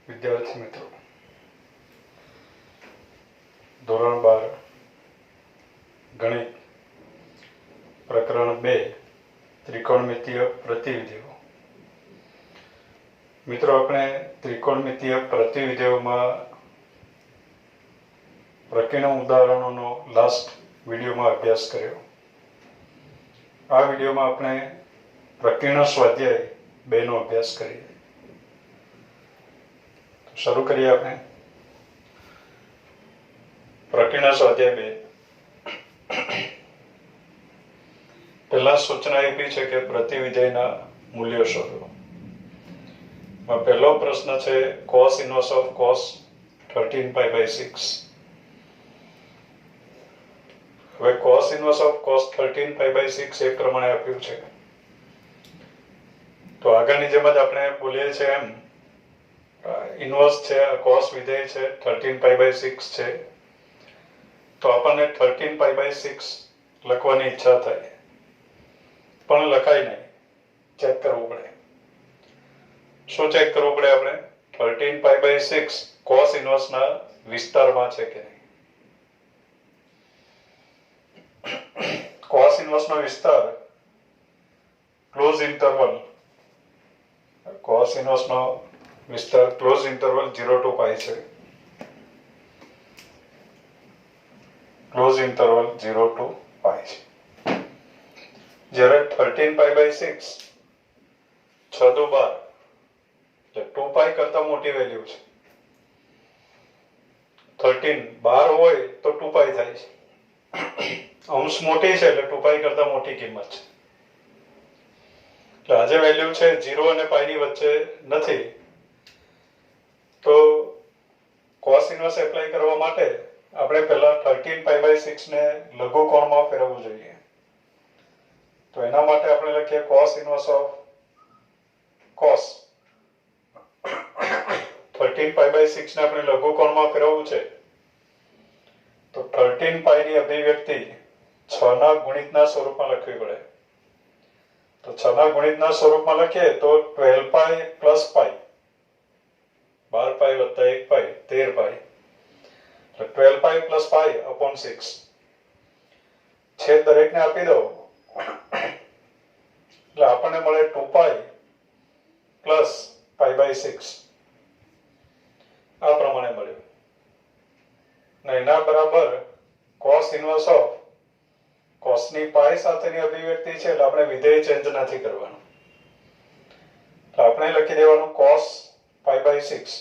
વિદ્યાર્થી મિત્રો, ધોરણ 12 ગણિત પ્રકરણ 2 ત્રિકોણમિતીય પ્રતિવિધિઓ. મિત્રો, આપણે ત્રિકોણમિતીય પ્રતિવિધિઓમાં પ્રકીર્ણ ઉદાહરણોનો લાસ્ટ વિડીયોમાં અભ્યાસ કર્યો. આ વિડીયોમાં આપણે પ્રકીર્ણ સ્વાધ્યાય 2 નો અભ્યાસ કરીએ. શરૂ કરીએ આપણે. પ્રકીર્ણ સ્વાધ્યાય 2. પહેલા સૂચના આપી છે કે પ્રતિવિધેયના મૂલ્યો શોધો. પહેલો પ્રશ્ન છે cos inverse of cos 13π/6. હવે cos inverse of cos 13π/6 એ પ્રમાણે આપ્યું છે. તો આગળની જેમ જ આપણે બોલીએ છીએ એમ ઇન્વર્સ છે, cos વિધેય છે, 13π/6 છે. તો આપણને 13π/6 લખવાની ઈચ્છા થાય, પણ લખાય નહીં. ચેક કરવું પડે. શું ચેક કરવું પડે આપણે? 13π/6 cos ઇન્વર્સના વિસ્તારમાં છે કે નહીં. cos ઇન્વર્સનો વિસ્તાર ક્લોઝ ઇન્ટરવલ, cos ઇન્વર્સનો વિસ્તાર ક્લોઝ ઇન્ટરવલ 0 to π છે. ક્લોઝ ઇન્ટરવલ 0 to π છે. જ્યારે 13π/6 6 દુ 12 એટલે 2π કરતા મોટી વેલ્યુ છે. 12 હોય તો 2π થાય છે. અંશ મોટી છે એટલે 2π કરતા મોટી કિંમત છે. એટલે આ જે વેલ્યુ છે 0 અને π ની વચ્ચે નથી. તો cos ઇન્વર્સ એપ્લાય કરવા માટે આપણે પહેલા 13π/6 ને લઘુકોણમાં ફેરવવું જોઈએ. તો એના માટે આપણે લખીએ cos ઇન્વર્સ ઓફ cos 13π/6 ને આપણે લઘુકોણમાં ફેરવવું છે. તો 13π ની અભિવ્યક્તિ 6 ના ગુણિતના સ્વરૂપમાં લખવી પડે. તો 6 ના ગુણિતના સ્વરૂપમાં લખીએ તો 12π + π, 12π + 1π 13π, એટલે 12π + π upon 6. છેદ દરેકને આપી દો એટલે આપણને મળે 2π + π/6. આ પ્રમાણે મળ્યું. ને એના બરાબર cos ઇન્વર્સ ઓફ cos ની π સાથેની અભિવ્યક્તિ છે એટલે આપણે વિધેય ચેન્જ નથી કરવાનું. તો આપણે લખી દેવાનું cos π/6.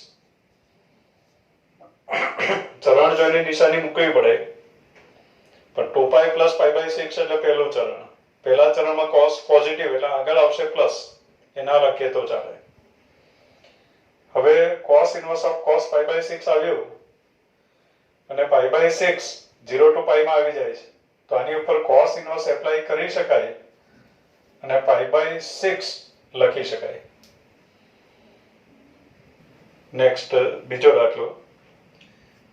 ચરણ જોઈને નિશાની મૂકવી પડે, પણ 2π + π/6 એટલે પહેલું ચરણ. પહેલા ચરણમાં cos પોઝિટિવ એટલે આગળ આવશે પ્લસ, એના લખીએ તો ચાલે. હવે cos ઇન્વર્સ ઓફ cos π/6 આવ્યું અને π/6 0 to π માં આવી જાય છે. તો આની ઉપર cos ઇન્વર્સ એપ્લાય કરી શકાય અને π/6 લખી શકાય. નેક્સ્ટ બીજો દાખલો,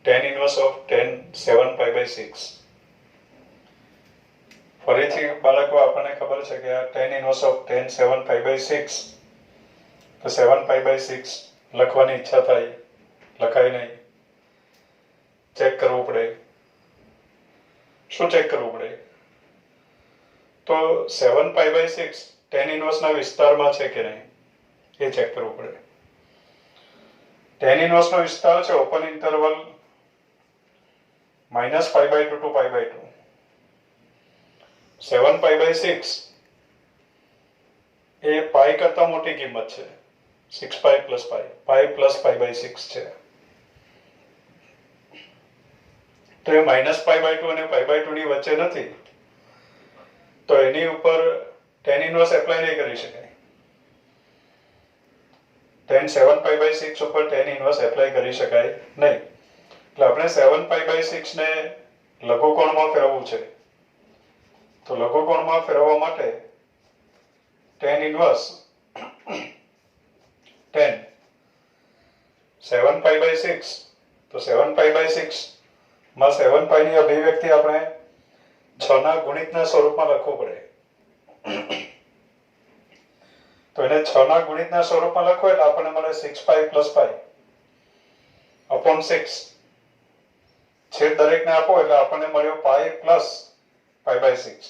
tan ઇન્વર્સ ઓફ tan 7π/6. ફરીથી બાળકો આપણને ખબર છે કે આ tan ઇન્વર્સ ઓફ tan 7π/6, તો 7π/6 લખવાની ઈચ્છા થાય, લખાય નહીં. ચેક કરવું પડે. શું ચેક કરવું પડે? તો 7π/6 tan ઇન્વર્સના વિસ્તારમાં છે કે નહીં એ ચેક કરવું પડે. tan ઇન્વર્સનો વિસ્તાર છે ઓપન ઇન્ટરવલ -π/2 to π/2. 7π/6 એ π કરતા મોટી કિંમત છે. 6π + π, π + π/6 છે. તો એ -π/2 અને π/2 ની વચ્ચે નથી, તો એની ઉપર tan ઇન્વર્સ એપ્લાય નહીં કરી શકાય. tan 7π/6 ઉપર tan ઇન્વર્સ એપ્લાય કરી શકાય નહીં. એટલે આપણે 7π/6 ને લઘુકોણમાં ફેરવવું છે. તો લઘુકોણમાં ફેરવવા માટે tan ઇન્વર્સ tan 7π/6, તો 7π/6 માં 7π ની અભિવ્યક્તિ આપણે 6 ના ગુણિતના સ્વરૂપમાં લખવું પડે. તો એને 6 ના ગુણિતના સ્વરૂપમાં લખો એટલે આપણને મળે 6π + π. अपॉन 6 छेद दरेकने આપો એટલે આપણને મળ્યો પાઈ પ્લસ પાઈ બાય 6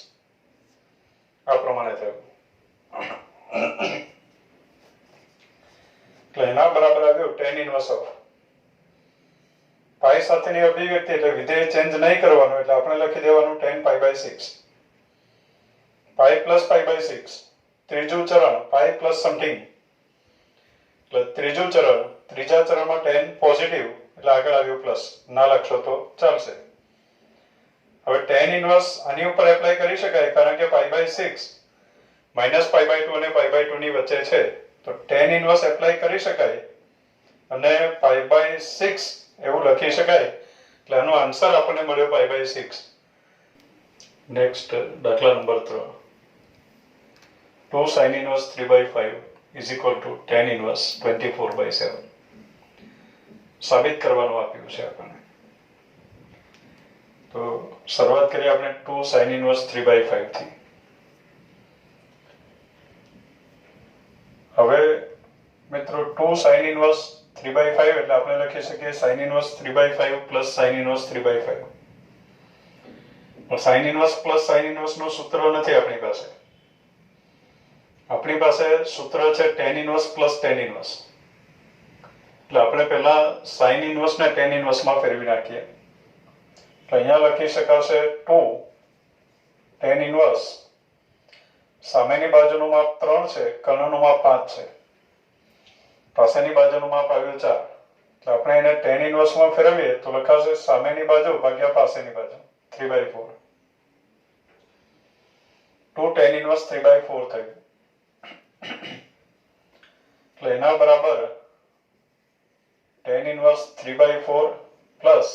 આ પ્રમાણે થયું એટલે એના બરાબર આવ્યું tan ઇન્વર્સ ઓફ પાઈ સાથેની અભિવ્યક્તિ એટલે વિધેય ચેન્જ નહીં કરવાનું એટલે આપણે લખી દેવાનું tan pi by 6 pi plus pi by 6 ત્રીજું ચરણ પાઈ પ્લસ સમથિંગ એટલે ત્રીજું ચરણ ત્રીજા ચરણમાં tan પોઝિટિવ એટલે આગળ આવ્યું પ્લસ ના લખશો તો ચાલશે હવે tan ઇન્વર્સ આની ઉપર એપ્લાય કરી શકાય કારણ કે pi by 6 minus pi by 2 અને પાઈ બાય 2 ની વચ્ચે છે તો tan ઇન્વર્સ એપ્લાય કરી શકાય અને પાઈ બાય 6 એવું લખી શકાય એટલે આનો આન્સર આપણને મળ્યો પાઈ બાય 6 નેક્સ્ટ દાખલા number 3 2 sin inverse 3 by 5 is equal to tan inverse 24 by 7 સાબિત કરવાનું આપ્યું છે આપણને તો શરૂઆત કરીએ આપણે 2 sin inverse 3 by 5 થી હવે મિત્રો 2 sin inverse 3 by 5 એટલે આપણે લખી શકીએ sin inverse 3 by 5 plus sin inverse 3 by 5 પણ sin inverse plus sin inverse નું સૂત્ર નથી આપણી પાસે આપણી પાસે સૂત્ર છે tan inverse plus tan inverse એટલે આપણે પહેલા sin inverse ને tan inverse માં ફેરવી નાખીએ તો અહીંયા લખી શકાશે 2 tan inverse સામેની બાજુનું માપ 3 છે કર્ણનું માપ 5 છે પાસેની બાજુનું માપ આવ્યું 4 એટલે આપણે એને tan inverse માં ફેરવીએ તો લખાશે સામેની બાજુ ભાગ્યા પાસેની બાજુ 3 by 4 2 tan inverse 3 by 4 થયું એટલે એના બરાબર tan inverse 3 by 4 plus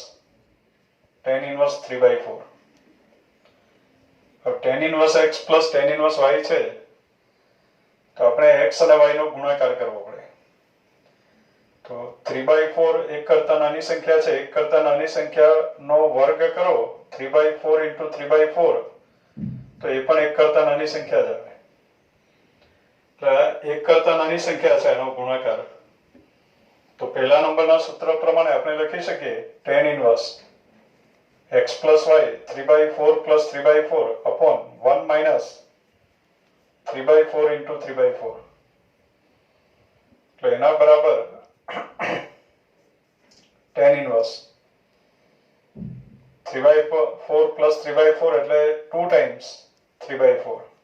tan inverse 3 by 4 अब tan inverse x plus tan inverse y છે તો આપણે x અને y નો ગુણાકાર કરવો પડે તો 3 by 4 એક કરતા નાની સંખ્યા છે એક કરતા નાની સંખ્યાનો વર્ગ કરો 3 by 4 into 3 by 4 તો એ પણ એક કરતા નાની સંખ્યા જ આવે એક કરતા નાની સંખ્યા છે એનો ગુણાકાર તો પહેલા નંબરના સૂત્ર પ્રમાણે આપણે લખી શકીએ tan inverse x plus y 3 by 4 plus 3 by 4 upon 1 minus 3 by 4 into 3 by 4 તો એના બરાબર tan inverse 3 by 4 plus 3 by 4 એટલે 2 times 3 by 4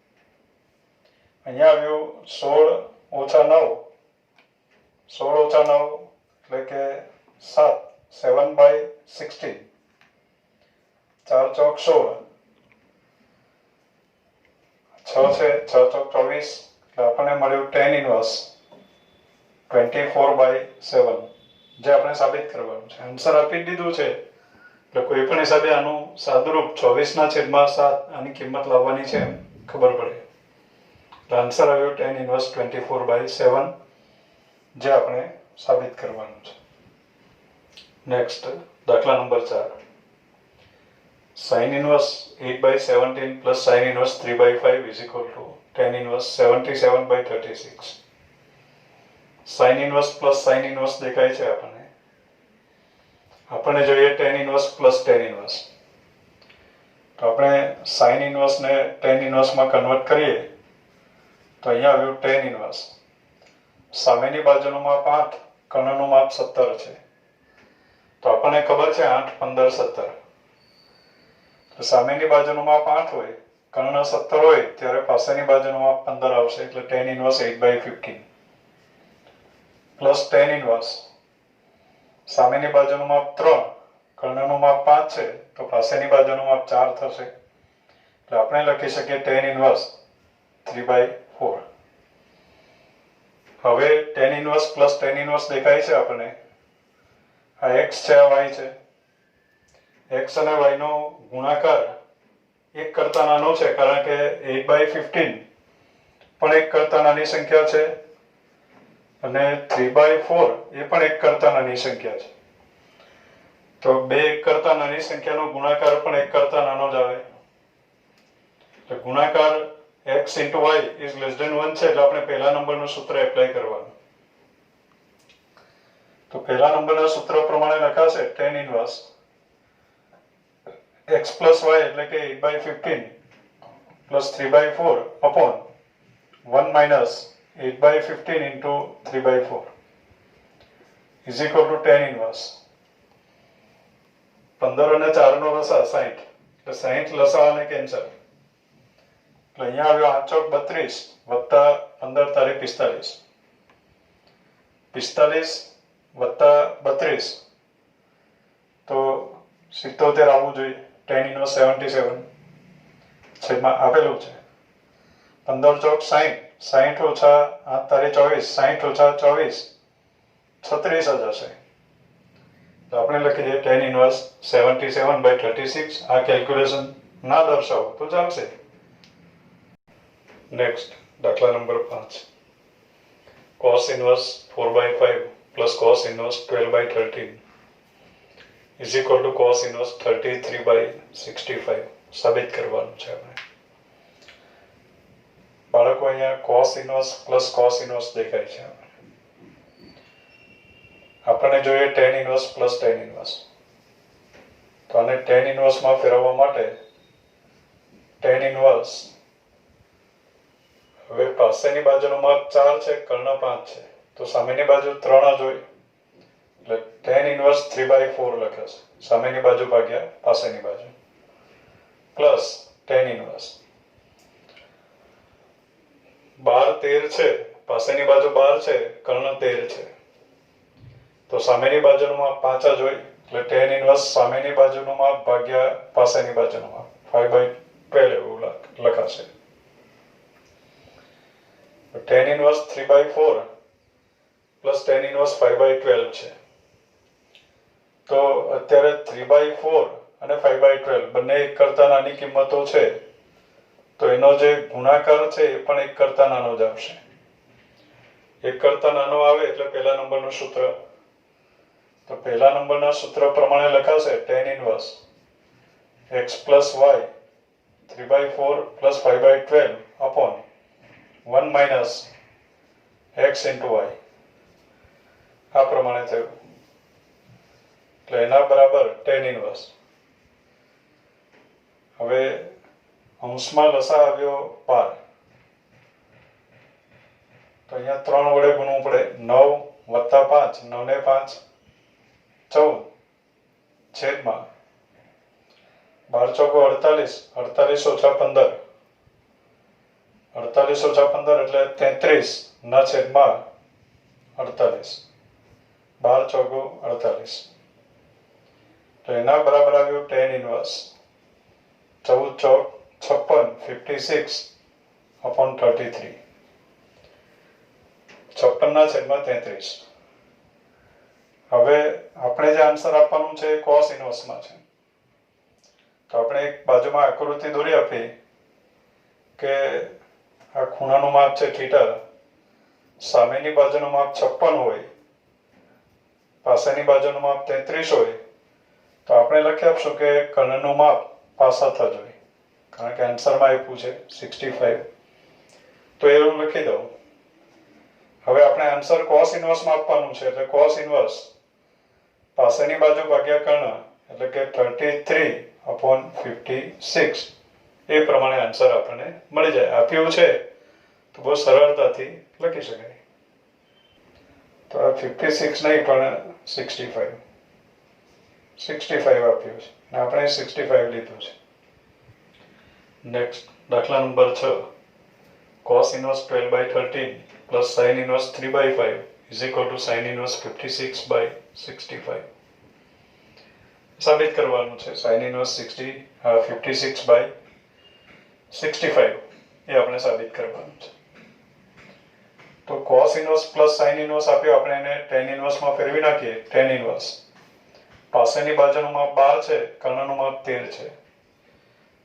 અહીંયા આવ્યું 16 ઓછા 9 16 ઓછા 9 એટલે કે 7 7 by 16 4 ચોક 16 6 છે 6 ચોક 24 એટલે આપણને મળ્યું tan inverse 24 by 7 જે આપણે સાબિત કરવાનું છે આન્સર આપી દીધું છે એટલે કોઈ પણ હિસાબે આનું સાદુરૂપ 24 ના છેદમાં 7 આની કિંમત લાવવાની છે ખબર પડે આન્સર આવ્યો tan inverse 24 by 7 જે આપણે સાબિત કરવાનું છે નેક્સ્ટ દાખલા number 4 sin inverse 8 by 17 plus sin inverse 3 by 5 is equal to tan inverse 77 by 36 sin inverse plus sin inverse દેખાય છે આપણને જોઈએ tan inverse plus tan inverse તો આપણે sin inverse ને tan inverse માં કન્વર્ટ કરીએ તો અહીંયા આવ્યું tan inverse સામેની બાજુનું માપ 8 કર્ણનું માપ 17 છે તો આપણને ખબર છે 8 15 17 તો સામેની બાજુનું માપ 8 હોય કર્ણ 17 હોય ત્યારે પાસેની બાજુનું માપ 15 આવશે એટલે tan inverse 8 by 15 plus tan inverse સામેની બાજુનું માપ 3 કર્ણનું માપ 5 છે તો પાસેની બાજુનું માપ 4 થશે એટલે આપણે લખી શકીએ tan inverse 3 by 4 હવે tan inverse plus tan inverse દેખાય છે આપણને આ x છે આ y છે x અને y નો ગુણાકાર એક કરતા નાનો છે કારણ કે 8 by 15 પણ એક કરતા નાની સંખ્યા છે અને 3 by 4 એ પણ એક કરતા નાની સંખ્યા છે તો બે એક કરતા નાની સંખ્યાનો ગુણાકાર પણ એક કરતા નાનો જ આવે તો ગુણાકાર x into y is less than 1 છે એટલે આપણે પહેલા નંબરનું સૂત્ર એપ્લાય કરવાનું તો પહેલા નંબરના સૂત્ર પ્રમાણે લખાશે tan inverse x plus y એટલે કે 8/15 plus 3/4 upon 1 minus 8/15 into 3/4 is equal to tan inverse 15 અને 4 નો લસા 60 એટલે 60 લસા અને કેન્સલ એટલે અહીંયા આવ્યો 8 ચોક 32 વત્તા 15 તારીખ 45 45 વત્તા 32 તો 77 આવવું જોઈએ tan inverse 77 છેદમાં આપેલું છે 15 ચોક 60 60 ઓછા 8 તારીખ 24 60 ઓછા 24 36 જ હશે તો આપણે લખી દઈએ tan inverse 77/36 આ કેલ્ક્યુલેશન ના દર્શાવો તો ચાલશે નેક્સ્ટ દાખલા number 5 cos inverse 4/5 plus cos inverse 12/13 is equal to cos inverse 33/65 સાબિત કરવાનું છે આપણે બાળકો અહીંયા cos inverse plus cos inverse દેખાય છે આપણને જોઈએ tan inverse plus tan inverse તો આને tan inverse માં ફેરવવા માટે tan inverse હવે પાસેની બાજુનું માપ 4 છે કર્ણ 5 છે તો સામેની બાજુ 3 જ હોય એટલે tan inverse 3/4 લખાશે સામેની બાજુ ભાગ્યા પાસેની બાજુ પ્લસ tan inverse 12 13 છે પાસેની બાજુ 12 છે કર્ણ 13 છે તો સામેની બાજુનું માપ 5 જ હોય એટલે tan inverse સામેની બાજુનું માપ ભાગ્યા પાસેની બાજુનું માપ 5/12 એવું લખાશે tan inverse 3/4 plus tan inverse 5/12 છે તો અત્યારે 3/4 અને 5/12 બંને એક કરતા નાની કિંમતો છે તો એનો જે ગુણાકાર છે એ પણ એક કરતા નાનો જ આવશે એક કરતા નાનો આવે એટલે પહેલા નંબરનું સૂત્ર તો પહેલા નંબરના સૂત્ર પ્રમાણે લખાશે tan inverse x plus y 3/4 plus 5/12 upon 1 minus x into y આ પ્રમાણે થયું એટલે એના બરાબર tan inverse હવે અંશમાં લસા આવ્યો 12 તો અહીંયા 3 વડે ગુણવું પડે 9 વત્તા 5 9 ને 5 14 છેદમાં 12 ચોકો 48 48 ઓછા 15 48 ઓછા 15 એટલે 33 ના છેદમાં 48 12 ચોકો 48 તો એના બરાબર આવ્યું tan inverse 14 ચોક 56 56 upon 33 56 ના છેદમાં 33 હવે આપણે જે આન્સર આપવાનું છે એ cos inverse માં છે તો આપણે એક બાજુમાં આકૃતિ દોરી આપી કે આ ખૂણાનું માપ છે θ સામેની બાજુનું માપ 56 હોય પાસેની બાજુનું માપ 33 હોય તો આપણે લખી આપશું કે કર્ણનું માપ પાસા થા જોઈએ કારણ કે આન્સરમાં આપ્યું છે 65 તો એવું લખી દઉં હવે આપણે આન્સર cos inverse માં આપવાનું છે એટલે cos inverse પાસેની બાજુ ભાગ્યા કર્ણ એટલે કે 33/56 એ પ્રમાણે આન્સર આપણને મળી જાય આપ્યું છે તો બહુ સરળતાથી લખી શકાય તો આ 56 નહીં પણ 65 આપ્યું છે અને આપણે 65 લીધું છે નેક્સ્ટ દાખલા number 6 cos inverse 12/13 plus sin inverse 3/5 is equal to sin inverse 56/65 સાબિત કરવાનું છે sin inverse 56/65 એ આપણે સાબિત કરવાનું છે તો cos inverse plus sin inverse આપ્યો આપણે એને tan inverse માં ફેરવી નાખીએ tan inverse પાસેની બાજુનું માપ 12 છે કર્ણનું માપ 13 છે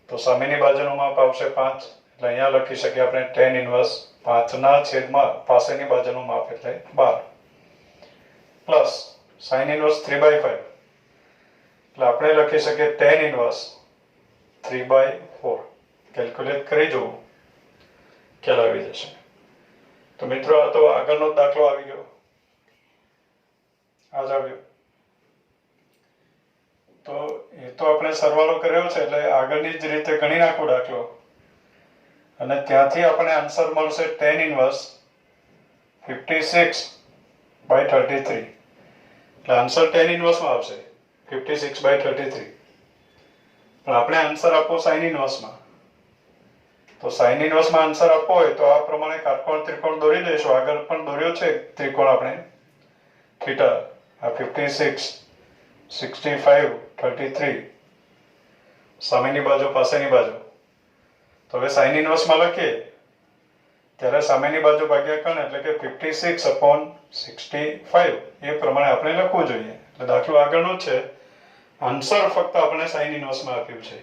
તો સામેની બાજુનું માપ આવશે 5 એટલે અહીંયા લખી શકીએ આપણે tan inverse 5 ના છેદમાં પાસેની બાજુનું માપ એટલે 12 પ્લસ sin inverse 3/5 એટલે આપણે લખી શકીએ tan inverse 3/4 કેલ્ક્યુલેટ કરી જુઓ ખ્યાલ આવી જશે તો મિત્રો આ તો આગળનો દાખલો આવી ગયો આ જ આવ્યું. તો એ તો આપણે સરવાળો કર્યો છે એટલે આગળની જ રીતે ગણી નાખો દાખલો અને ત્યાંથી આપણે આન્સર મળશે tan ઇન્વર્સ 56/33. એટલે આન્સર tan ઇન્વર્સમાં આવશે 56/33. પણ આપણે આન્સર આપો sin ઇન્વર્સમાં. તો sin ઇન્વર્સમાં આન્સર આપવો હોય તો આ પ્રમાણે કાટકોણ ત્રિકોણ દોરી દઈશું. આગળ પણ દોર્યો છે ત્રિકોણ આપણે થીટા. આ 56, 65, 33 સામેની બાજુ પાસેની બાજુ. તો હવે sin ઇન્વર્સમાં લખીએ ત્યારે સામેની બાજુ ભાગ્યા કોણ એટલે કે 56/65 એ પ્રમાણે આપણે લખવું જોઈએ. એટલે દાખલો આગળનો છે. આન્સર ફક્ત આપણે sin ઇન્વર્સમાં આપ્યું છે.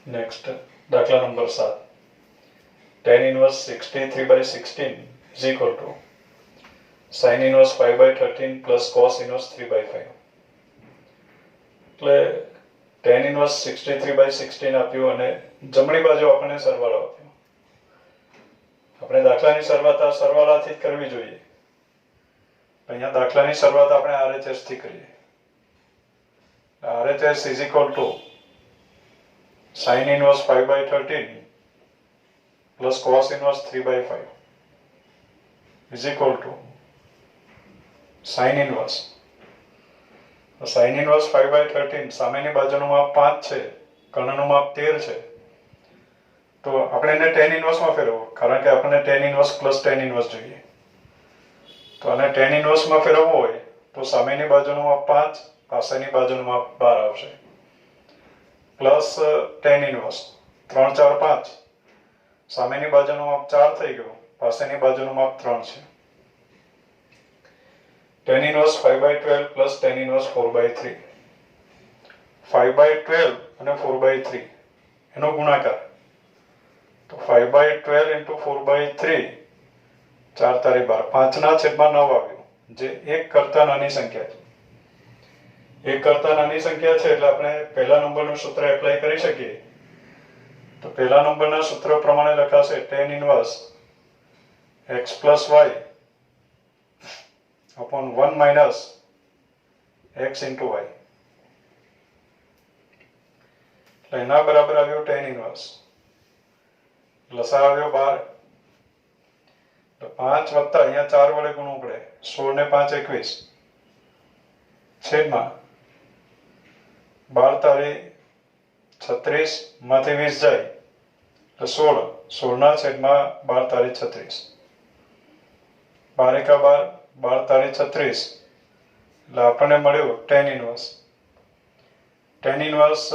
નેક્સ્ટ દાખલા number 7. tan inverse 63/16 is equal to sin inverse 5/13 plus cos inverse 3/5. એટલે tan ઇન્વર્સ 63/16 આપ્યું અને જમણી બાજુ આપણને સરવાળો આપ્યો. આપણે દાખલાની શરૂઆત આ સરવાળાથી જ કરવી જોઈએ. અહીંયા દાખલાની શરૂઆત આપણે RHS થી કરીએ. RHS is equal to sin inverse 5/13 plus cos inverse 3/5 is equal to sin inverse. sin inverse 5/13 સામેની બાજુનું માપ 5 છે, કર્ણનું માપ 13 છે. તો આપણે એને tan ઇન્વર્સમાં ફેરવવું કારણ કે આપણને tan inverse plus tan inverse જોઈએ. તો આને tan ઇન્વર્સમાં ફેરવવું હોય તો સામેની બાજુનું માપ 5, પાસેની બાજુનું માપ 12 આવશે. પ્લસ tan ઇન્વર્સ 3, 4, 5 સામેની બાજુનું માપ 4 થઈ ગયું, પાસેની બાજુનું માપ 3 છે. tan inverse 5/12 plus tan inverse 4/3. 5/12 અને 4/3 એનો ગુણાકાર. તો 5/12 into 4/3 4 તારી 12 5 ના છેદમાં 9 આવ્યું જે 1 કરતા નાની સંખ્યા છે. 1 કરતા નાની સંખ્યા છે એટલે આપણે પહેલા નંબરનું સૂત્ર એપ્લાય કરી શકીએ. તો પહેલા નંબરના સૂત્ર પ્રમાણે લખાશે tan inverse x plus y upon 1 minus x into y. એટલે એના બરાબર આવ્યો tan ઇન્વર્સ. લસા આવ્યો 12. તો 5 વત્તા અહીંયા 4 વડે ગુણવું પડે. 16 ને 5 21 છેદમાં 12 તારી 36 માંથી 20 જાય તો 16. 16 ના છેદમાં 12 તારી 36. 12 એકા 12, 12 તારી 36 એટલે આપણને મળ્યું tan ઇન્વર્સ. tan ઇન્વર્સ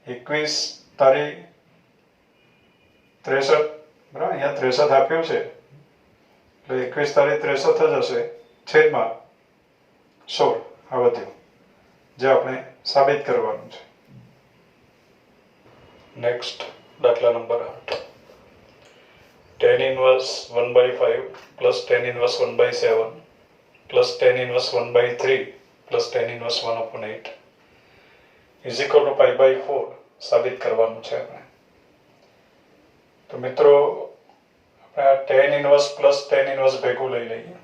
21 તારી 63 બરાબર. અહીંયા 63 આપ્યું છે એટલે 21 તારી 63 જ હશે છેદમાં 16 આ વધ્યું જે આપણે સાબિત કરવાનું છે. નેક્સ્ટ દાખલા number 8. tan inverse 1/5 plus tan inverse 1/7 plus tan inverse 1/3 plus tan inverse 1/8 is equal to pi/4 સાબિત કરવાનું છે આપણે. તો મિત્રો આપણે tan inverse plus tan inverse ભેગું લઈ લઈએ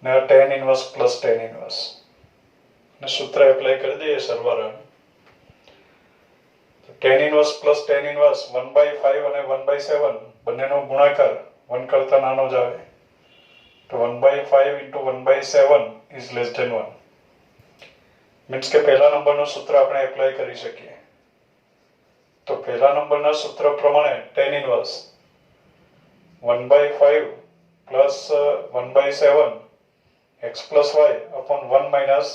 અને tan inverse plus tan inverse અને સૂત્ર એપ્લાય કરી દઈએ સરવાળાનું. tan inverse plus tan inverse 1/5 અને 1/7 બંનેનો ગુણાકાર 1 કરતા નાનો જ આવે. તો 1/5 into 1/7 is less than 1. Means કે પહેલા નંબરનું સૂત્ર આપણે એપ્લાય કરી શકીએ. તો પહેલા નંબરના સૂત્ર પ્રમાણે tan inverse 1/5 plus 1/7 x plus y upon 1 minus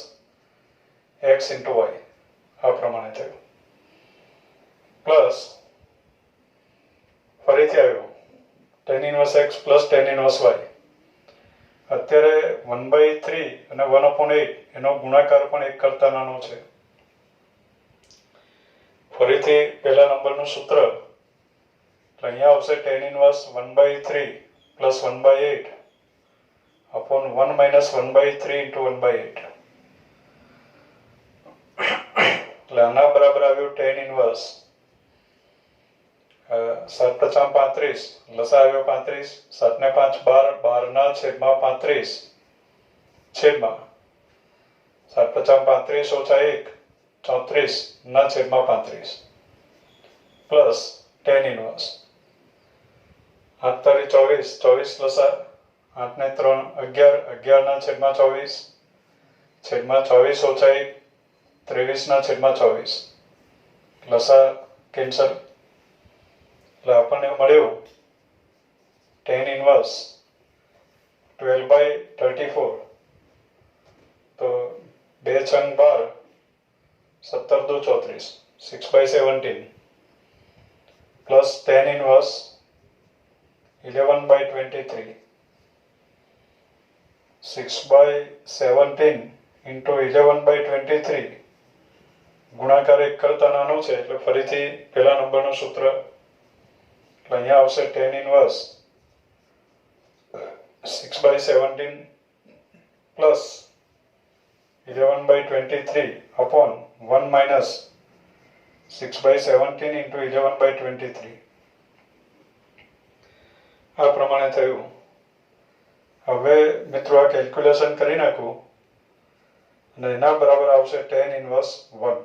x into y આ પ્રમાણે થયું. પ્લસ ફરીથી આવ્યું tan inverse x plus tan inverse y. અત્યારે 1/3 અને 1/8 એનો ગુણાકાર પણ 1 કરતા નાનો છે. ફરીથી પહેલા નંબરનું સૂત્ર અહીંયા આવશે tan inverse 1/3 plus 1/8 upon 1 minus 1/3 into 1/8. એટલે આના બરાબર આવ્યું tan ઇન્વર્સ 7 પચામ 35, લસા આવ્યો 35, 7 ને 5 12, 12 ના છેદમાં 35 છેદમાં 7 પચામ 35 ઓછા 1 34 ના છેદમાં 35 પ્લસ tan ઇનવર્સ 8 તારી 24, 24 લસા 8 ને 3 11, 11 ના છેદમાં 24 છેદમાં 24 ઓછા 1 23 ના છેદમાં 24 લસા કેન્સલ એટલે આપણને મળ્યું tan ઇનવર્સ 12/34 તો 2 છંગ 12 17 દુ 34 6/17 પ્લસ tan ઇનવર્સ 11/23 6/17 into 11/23 ગુણાકાર 1 કરતા નાનો છે એટલે ફરીથી પહેલા નંબરનું સૂત્ર એટલે અહીંયા આવશે tan inverse 6/17 plus 11/23 upon 1 minus 6/17 into 11/23 આ પ્રમાણે થયું. હવે મિત્રો આ કેલ્ક્યુલેશન કરી નાખું અને એના બરાબર આવશે tan ઇનવર્સ 1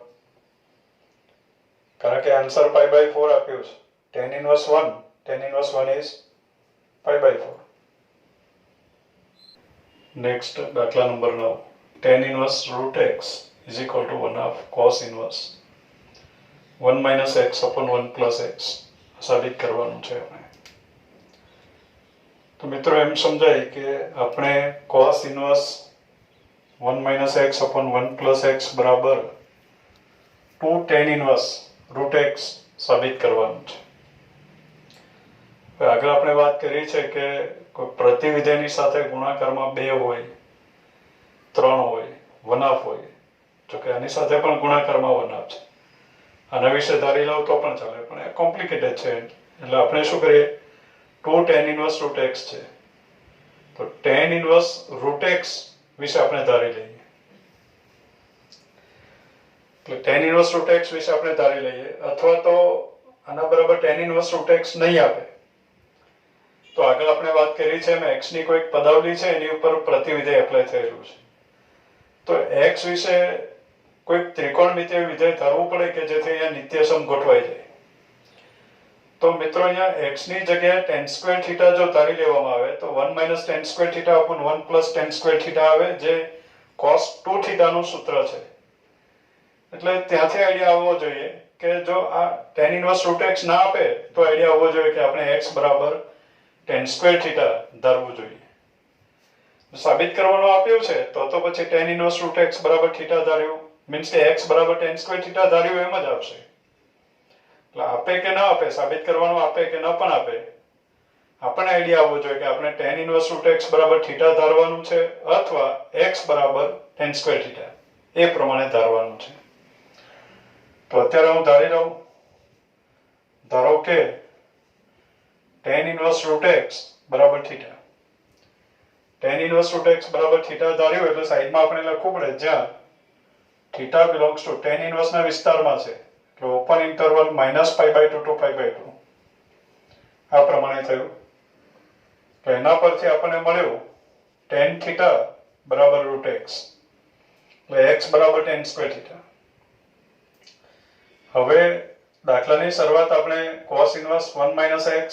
કારણ કે આન્સર π/4 આપ્યું છે. tan inverse 1 is π/4. નેક્સ્ટ દાખલા number 9. tan inverse √x is equal to 1/2 cos inverse 1 minus x upon 1 plus x સાબિત કરવાનું છે આપણે. તો મિત્રો એમ સમજાય કે આપણે cos inverse 1 minus x upon 1 plus x બરાબર 2 tan ઇનવર્સ √x સાબિત કરવાનું છે. હવે આગળ આપણે વાત કરી છે કે કોઈ પ્રતિવિધેયની સાથે ગુણાકારમાં 2 હોય 3 હોય 1/2 હોય, જો કે આની સાથે પણ ગુણાકારમાં 1/2 છે. આના વિશે ધારી લઉં તો પણ ચાલે, પણ એ કોમ્પ્લિકેટેડ છે એટલે આપણે શું કરીએ 2 tan ઇનવર્સ √x છે તો tan ઇનવર્સ √x વિશે આપણે ધારી લઈએ. એટલે tan ઇનવર્સ √x વિશે આપણે ધારી લઈએ અથવા તો આના બરાબર tan ઇનવર્સ √x નહીં આપે તો આગળ આપણે વાત કરી છે એમ x ની કોઈક પદાવલી છે એની ઉપર પ્રતિવિધેય એપ્લાય થયેલું છે. તો x વિશે કોઈક ત્રિકોણમિતિય વિધેય ધારવું પડે કે જેથી અહીંયા નિત્યસમ ગોઠવાઈ જાય. તો મિત્રો અહીંયા x ની જગ્યાએ tan² θ જો ધારી લેવામાં આવે તો 1 minus tan² θ upon 1 plus tan² θ આવે જે cos 2 θ નું સૂત્ર છે. એટલે ત્યાંથી આઈડિયા આવવો જોઈએ કે જો આ tan ઇનવર્સ √x ના આપે તો આઈડિયા આવવો જોઈએ કે આપણે x બરાબર tan² θ ધારવું જોઈએ. સાબિત કરવાનું આપ્યું છે તો પછી tan ઇનવર્સ √x બરાબર θ ધાર્યું મીન્સ કે x બરાબર tan² θ ધાર્યું એમ જ આવશે. એટલે આપે કે ના આપે, સાબિત કરવાનું આપે કે ન પણ આપે, આપણને આઈડિયા આવવો જોઈએ કે આપણે tan ઇનવર્સ √x બરાબર θ ધારવાનું છે અથવા x બરાબર tan² θ એ પ્રમાણે ધારવાનું છે. તો અત્યારે હું ધારી લઉં. ધારો કે tan ઇનવર્સ √x બરાબર θ. tan ઇનવર્સ √x બરાબર θ ધાર્યું એટલે સાઈડમાં આપણે લખવું પડે જ્યાં θ belongs to tan ઇનવર્સ ના વિસ્તારમાં છે એટલે ઓપન ઇન્ટરવલ -π/2 to π/2 આ પ્રમાણે થયું. તો એના પરથી આપણને મળ્યું tan θ બરાબર √x એટલે x બરાબર tan² θ. હવે દાખલાની શરૂઆત આપણે cos inverse 1 minus x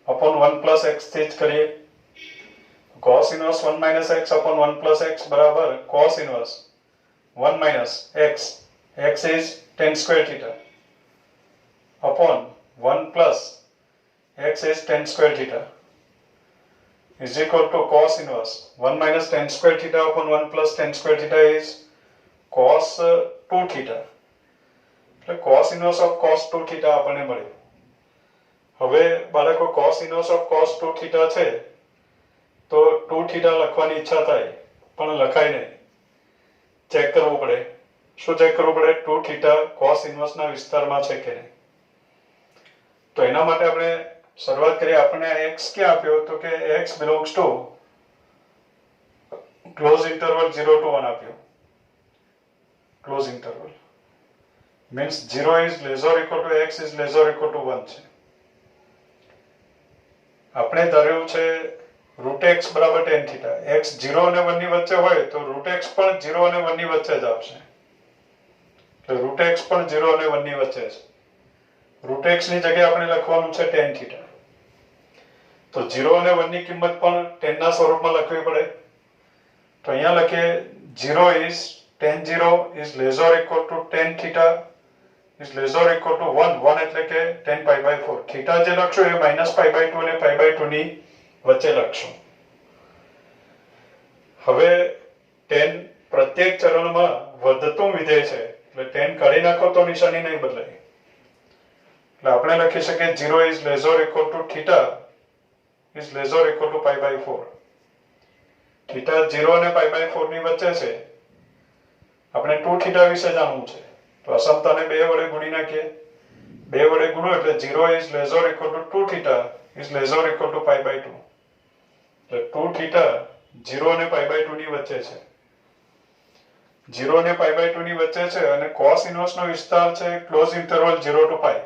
upon 1 plus x થી જ કરીએ. cos inverse 1 minus x upon 1 plus x બરાબર cos inverse 1 minus x, x is tan² θ upon 1 plus x is tan² θ is equal to cos inverse 1 minus tan² θ upon 1 plus tan² θ is cos 2 θ. એટલે cos inverse of cos 2 θ આપણને મળ્યું. હવે બાળકો cos inverse of cos 2 θ છે તો 2 θ લખવાની ઈચ્છા થાય પણ લખાય નહીં. ચેક કરવું પડે. શું ચેક કરવું પડે? 2 θ cos inverse ના વિસ્તારમાં છે કે નહીં. તો એના માટે આપણે શરૂઆત કરીએ. આપણને x ક્યાં આપ્યો તો કે x belongs to close interval 0 to 1 આપ્યો. Close interval means 0 is lesser equal to x is lesser equal to 1 છે. આપણે ધાર્યું છે રૂટ x બરાબર tan થીટા. x 0 અને 1 ની વચ્ચે હોય તો રૂટ x પણ 0 અને 1 ની વચ્ચે જ આવશે. એટલે રૂટ x પણ 0 અને 1 ની વચ્ચે છે. રૂટ x ની જગ્યાએ આપણે લખવાનું છે tan થીટા. તો 0 અને 1 ની કિંમત પણ tan ના સ્વરૂપમાં લખવી પડે. તો અહીંયા લખીએ 0 is tan 0 is lesser equal to tan theta is lesser equal to 1. 1 એટલે કે tan pi by 4. થીટા જે લખશું એ minus pi by 2 અને pi by 2 ની વચ્ચે લખશું. હવે tan પ્રત્યેક ચરણમાં વધતું વિધેય છે એટલે tan કાઢી નાખો તો નિશાની નહીં બદલાય. એટલે આપણે લખી શકીએ 0 is lesser equal to theta is lesser equal to pi by 4. Theta 0 અને pi by 4 ની વચ્ચે છે. આપણે 2 થીટા વિશે જાણવું છે. તો અસમતાને 2 વડે ગુણી નાખીએ. 2 વડે ગુણો એટલે 0 is lesser equal to 2 theta is lesser equal to pi by 2. એટલે 2 થીટા 0 અને pi by 2 ની વચ્ચે છે. 0 અને pi by 2 ની વચ્ચે છે અને cos ઇન્વર્સ નો વિસ્તાર છે ક્લોઝ ઇન્ટરવલ 0 to pi.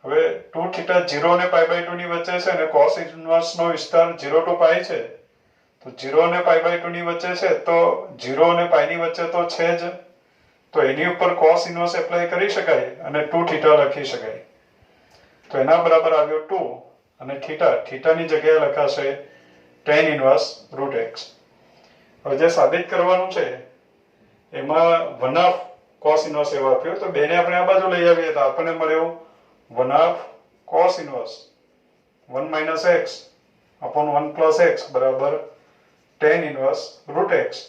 હવે 2 થીટા 0 અને pi by 2 ની વચ્ચે છે અને cos ઇન્વર્સ નો વિસ્તાર 0 to pi છે. તો 0 અને pi by 2 ની વચ્ચે છે તો 0 અને pi ની વચ્ચે તો છે જ. તો એની ઉપર cos ઇન્વર્સ એપ્લાય કરી શકાય અને 2 થીટા લખી શકાય. તો એના બરાબર આવ્યો 2 અને થીટાની જગ્યાએ લખાશે tan ઇન્વર્સ રૂટ x. હવે જે સાબિત કરવાનું છે એમાં 1/2 cos ઇન્વર્સ એવો આપ્યો તો બેને આપણે આ બાજુ લઈ આવીએ તો આપણને મળ્યો 1/2 cos inverse 1 minus x upon 1 plus x બરાબર tan ઇન્વર્સ રૂટ x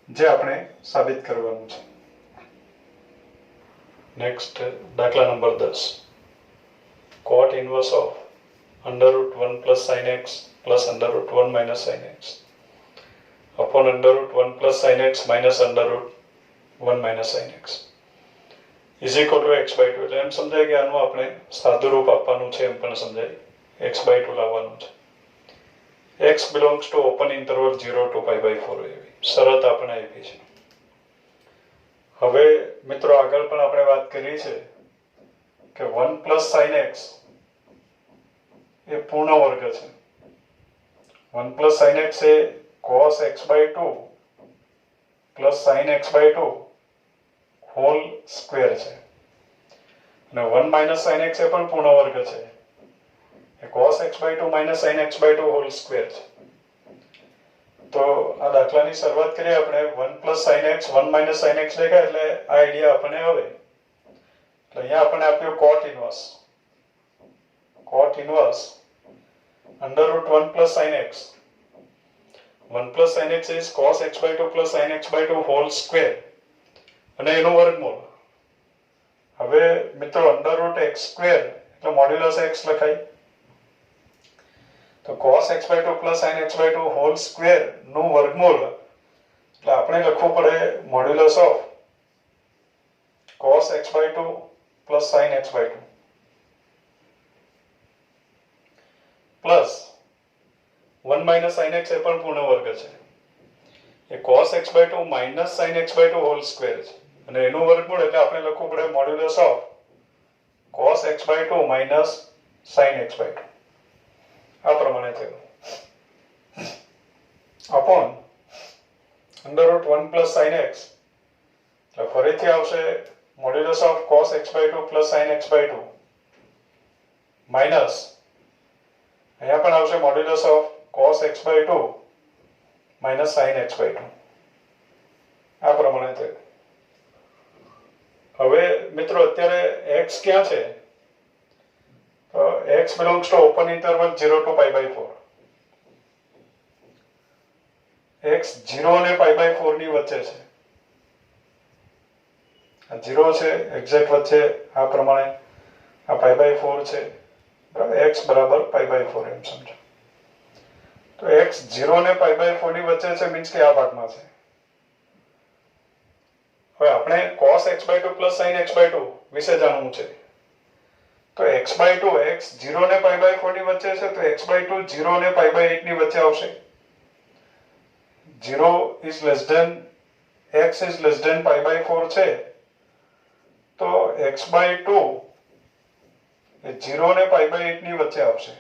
જે આપણે સાબિત કરવાનું છે. નેક્સ્ટ દાખલા number 10. cot inverse of under root 1 plus sin x plus under root 1 minus sin x upon under root 1 plus sin x minus under root 1 minus sin x is equal to x by 2. એટલે એમ સમજાય કે આનું આપણે સાદું રૂપ આપવાનું છે એમ પણ સમજાય. x by 2 લાવવાનું છે. x belongs to open interval 0 to pi by 4 એવી શરત આપણે આપી છે. હવે મિત્રો આગળ પણ આપણે વાત કરી છે કે 1 plus sin x એ પૂર્ણ વર્ગ છે. 1 plus sin x A cos x by 2 plus sin x by 2 whole square છે. અને 1 minus sin x એ પણ પૂર્ણ વર્ગ છે. એ cos x by 2 minus sin x by 2 whole square છે. તો આ દાખલાની શરૂઆત કરીએ આપણે 1 plus sin x 1 minus sin x દેખાય એટલે આ આઈડિયા આપણને આવે. એટલે અહીંયા આપણને આપ્યો cot inverse under root 1 plus sin x. 1 plus sin x is cos x by 2 plus sin x by 2 whole square અને એનું વર્ગમૂળ. હવે મિત્રો under root x square એટલે મોડ્યુલસ x લખાય. તો cos x by 2 plus sin x by 2 whole square નું વર્ગમૂળ એટલે આપણે લખવું પડે modulus of cos x by 2 plus sin x by 2 plus 1 minus sin x એ પણ પૂર્ણ વર્ગ છે. એ cos x by 2 minus sin x by 2 whole square છે અને એનું વર્ગમૂળ એટલે આપણે લખવું પડે modulus of cos x by 2 minus sin x by 2 આ પ્રમાણે થયું. upon under root 1 plus sin x એટલે ફરીથી આવશે modulus of cos x by 2 plus sin x by 2 minus અહીંયા પણ આવશે modulus of cos x by 2 minus sin x by 2 આ પ્રમાણે થયું. હવે મિત્રો અત્યારે x ક્યાં છે? તો x belongs to open interval 0 to pi by 4. x 0 અને pi by 4 ની વચ્ચે છે. આ 0 છે એક્ઝેક્ટ વચ્ચે આ પ્રમાણે આ pi by 4 છે. બરાબર x બરાબર pi by 4 એમ સમજો. તો x 0 અને pi by 4 ની વચ્ચે છે મીન્સ કે આ ભાગમાં છે. હવે આપણે cos x by 2 plus sin x by 2 વિશે જાણવું છે. તો x by 2 x 0 અને pi by 4 ની વચ્ચે છે તો x by 2 0 અને pi by 8 ની વચ્ચે આવશે. 0 is less than x is less than pi by 4 છે તો x/2 એ 0 ને π/8 ની વચ્ચે આવશે.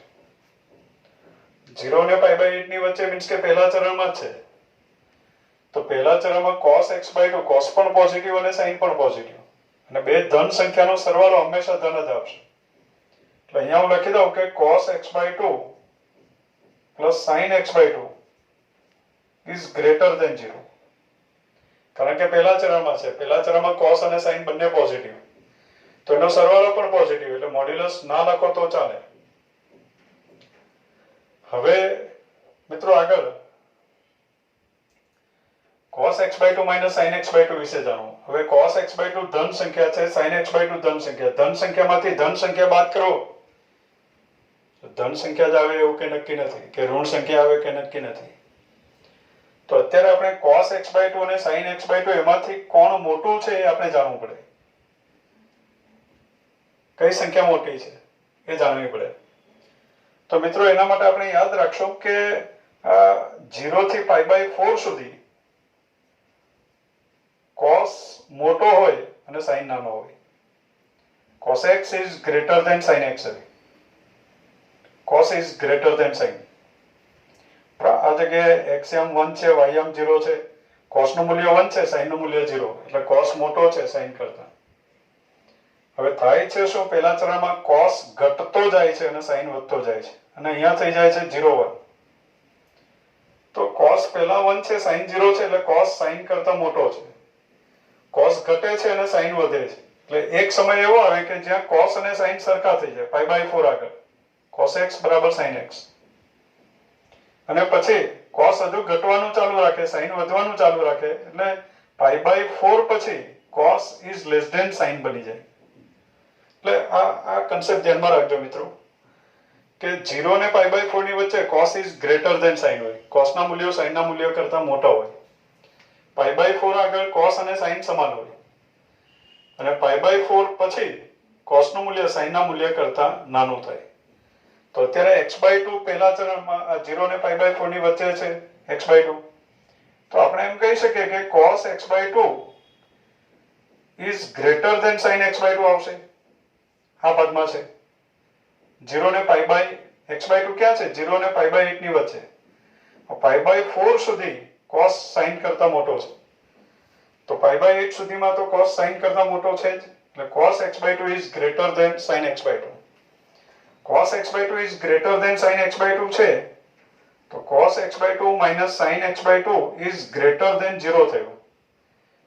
0 ને π/8 ની વચ્ચે મીન્સ કે પહેલા ચરણમાં જ છે. તો પહેલા ચરણમાં cos x/2 cos પણ પોઝિટિવ અને sin પણ પોઝિટિવ અને બે ધન સંખ્યાનો સરવાળો હંમેશા ધન જ આવશે. એટલે અહીંયા હું લખી દઉં કે cos x/2 plus sin x/2 is greater than 0. કારણ કે પહેલા ચરણમાં છે. પહેલા ચરણમાં cos અને sin બંને પોઝિટિવ. તો એનો સરવાળો પણ પોઝિટિવ એટલે મોડ્યુલસ ના લખો તો ચાલે. હવે મિત્રો આગળ cos x/2 minus sin x/2 વિશે જાણો. હવે cos x/2 ધન સંખ્યા છે, sin x/2 ધન સંખ્યા. ધન સંખ્યામાંથી ધન સંખ્યા બાદ કરો ધન સંખ્યા જ આવે એવું કે નક્કી નથી, કે ઋણ સંખ્યા આવે કે નક્કી નથી. તો અત્યારે આપણે cos x/2 અને sin x/2 એમાંથી કોણ મોટું છે એ આપણે જાણવું પડે. કઈ સંખ્યા મોટી છે એ જાણવી પડે. તો મિત્રો એના માટે આપણે યાદ રાખશું કે 0 થી π/4 સુધી cos મોટો હોય અને sin નાનો હોય. cos x is greater than sin x. cos is greater than sin. આ જગ્યાએ x એમ 1 છે, y એમ 0 છે. cos નું મૂલ્ય 1 છે, sin નું મૂલ્ય 0. એટલે cos મોટો છે sin કરતા. હવે થાય છે શું, પહેલા ચરણમાં cos ઘટતો જાય છે અને sin વધતો જાય છે અને અહીંયા થઈ જાય છે 0 1. તો cos પહેલા 1 છે, sin 0 છે એટલે cos sin કરતા મોટો છે. cos ઘટે છે અને sin વધે છે. એટલે એક સમય એવો આવે કે જ્યાં cos અને sin સરખા થઈ જાય π/4 આગળ. cos x બરાબર sin x. અને પછી cos હજુ ઘટવાનું ચાલુ રાખે, sin વધવાનું ચાલુ રાખે એટલે π/4 પછી cos is less than sin બની જાય. એટલે આ કન્સેપ્ટ ધ્યાનમાં રાખજો મિત્રો કે 0 ને π/4 ની વચ્ચે cos is greater than sin હોય. cos ના મૂલ્યો sin ના મૂલ્યો કરતા મોટા હોય. π/4 આગળ cos અને sin સમાન હોય અને π/4 પછી cos નું મૂલ્ય sin ના મૂલ્ય કરતા નાનું થાય. તો અત્યારે x/2 પહેલા ચરણમાં 0 ને π/4 ની વચ્ચે છે x/2. તો આપણે એમ કહી શકીએ કે cos x/2 is greater than sin x/2 આવશે. આ પદમાં છે 0 ને x/2 ક્યાં છે? 0 ને π/8 ની વચ્ચે. π/4 સુધી cos sin કરતા મોટો છે. તો π/8 સુધીમાં તો cos sin કરતા મોટો છે જ. એટલે cos x/2 is greater than sin x/2. cos x/2 is greater than sin x/2 છે તો cos x/2 minus sin x/2 is greater than 0 થયું.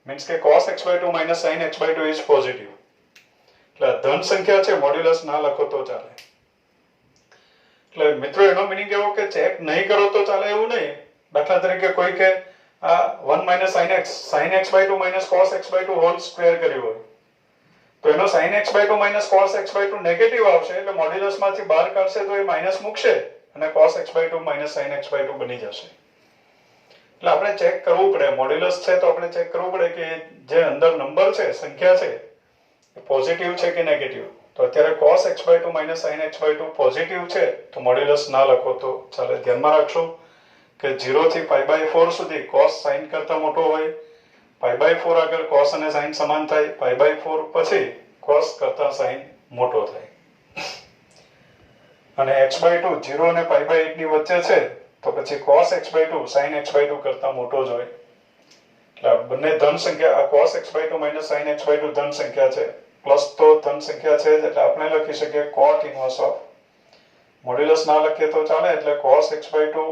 મીન્સ કે cos x/2 minus sin x/2 is positive. એટલે ધન સંખ્યા છે, મોડ્યુલસ ના લખો તો ચાલે. એટલે મિત્રો એનો મીનિંગ એવો કે ચેક નહીં કરો તો ચાલે એવું નહીં. દાખલા તરીકે કોઈ કે આ 1 minus sin x, sin x/2 minus cos x/2 whole square કર્યું હોય તો એનો sin x/2 minus cos x/2 negative આવશે. એટલે મોડ્યુલસ માંથી બહાર કાઢશે તો એ માઇનસ મૂકશે અને cos x/2 minus sin x/2 બની જશે. એટલે આપણે ચેક કરવું પડે. મોડ્યુલસ છે તો આપણે ચેક કરવું પડે કે જે અંદર નંબર છે, સંખ્યા છે, એ પોઝિટિવ છે કે નેગેટિવ. તો અત્યારે cos x/2 minus sin x/2 positive છે તો મોડ્યુલસ ના લખો તો ચાલે. ધ્યાનમાં રાખશો કે 0 થી π/4 સુધી cos sin કરતા મોટો હોય. π/4 આગળ cos અને sin સમાન થાય. π/4 પછી cos કરતા sin મોટો થાય. અને x/2 0 અને π/8 ની વચ્ચે છે તો પછી cos x/2 sin x/2 કરતા મોટો જ હોય. એટલે બંને ધન સંખ્યા, cos x/2 minus sin x/2 ધન સંખ્યા છે, પ્લસ તો ધન સંખ્યા છે એટલે આપણે લખી શકીએ cot inverse of. મોડ્યુલસ ના લખીએ તો ચાલે. એટલે cos x/2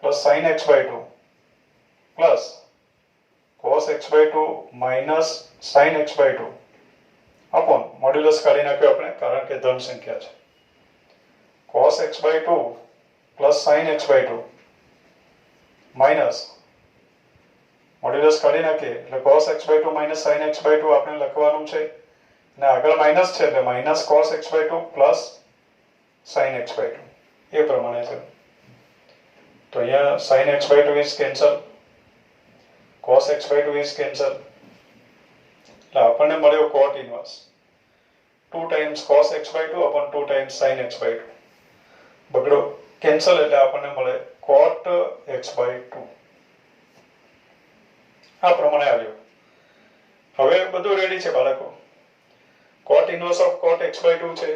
plus sin x/2 plus cos x/2 minus sin x/2 upon modulus કાઢી નાખ્યો આપણે કારણ કે ધન સંખ્યા છે. cos x/2 plus sin x/2 minus modulus કાઢી નાખીએ એટલે cos x/2 minus sin x/2 આપણે લખવાનું છે અને આગળ માઇનસ છે એટલે minus cos x/2 plus sin x/2 એ પ્રમાણે છે. તો અહીંયા sin x/2 is cancel, cos x/2 is cancel. એટલે આપણને મળ્યો cot inverse 2 times cos x/2 upon 2 times sin x/2. બગડો cancel એટલે આપણને મળે cot x/2. આ પ્રમાણે આવ્યો. હવે બધું રેડી છે બાળકો. x/2 છે,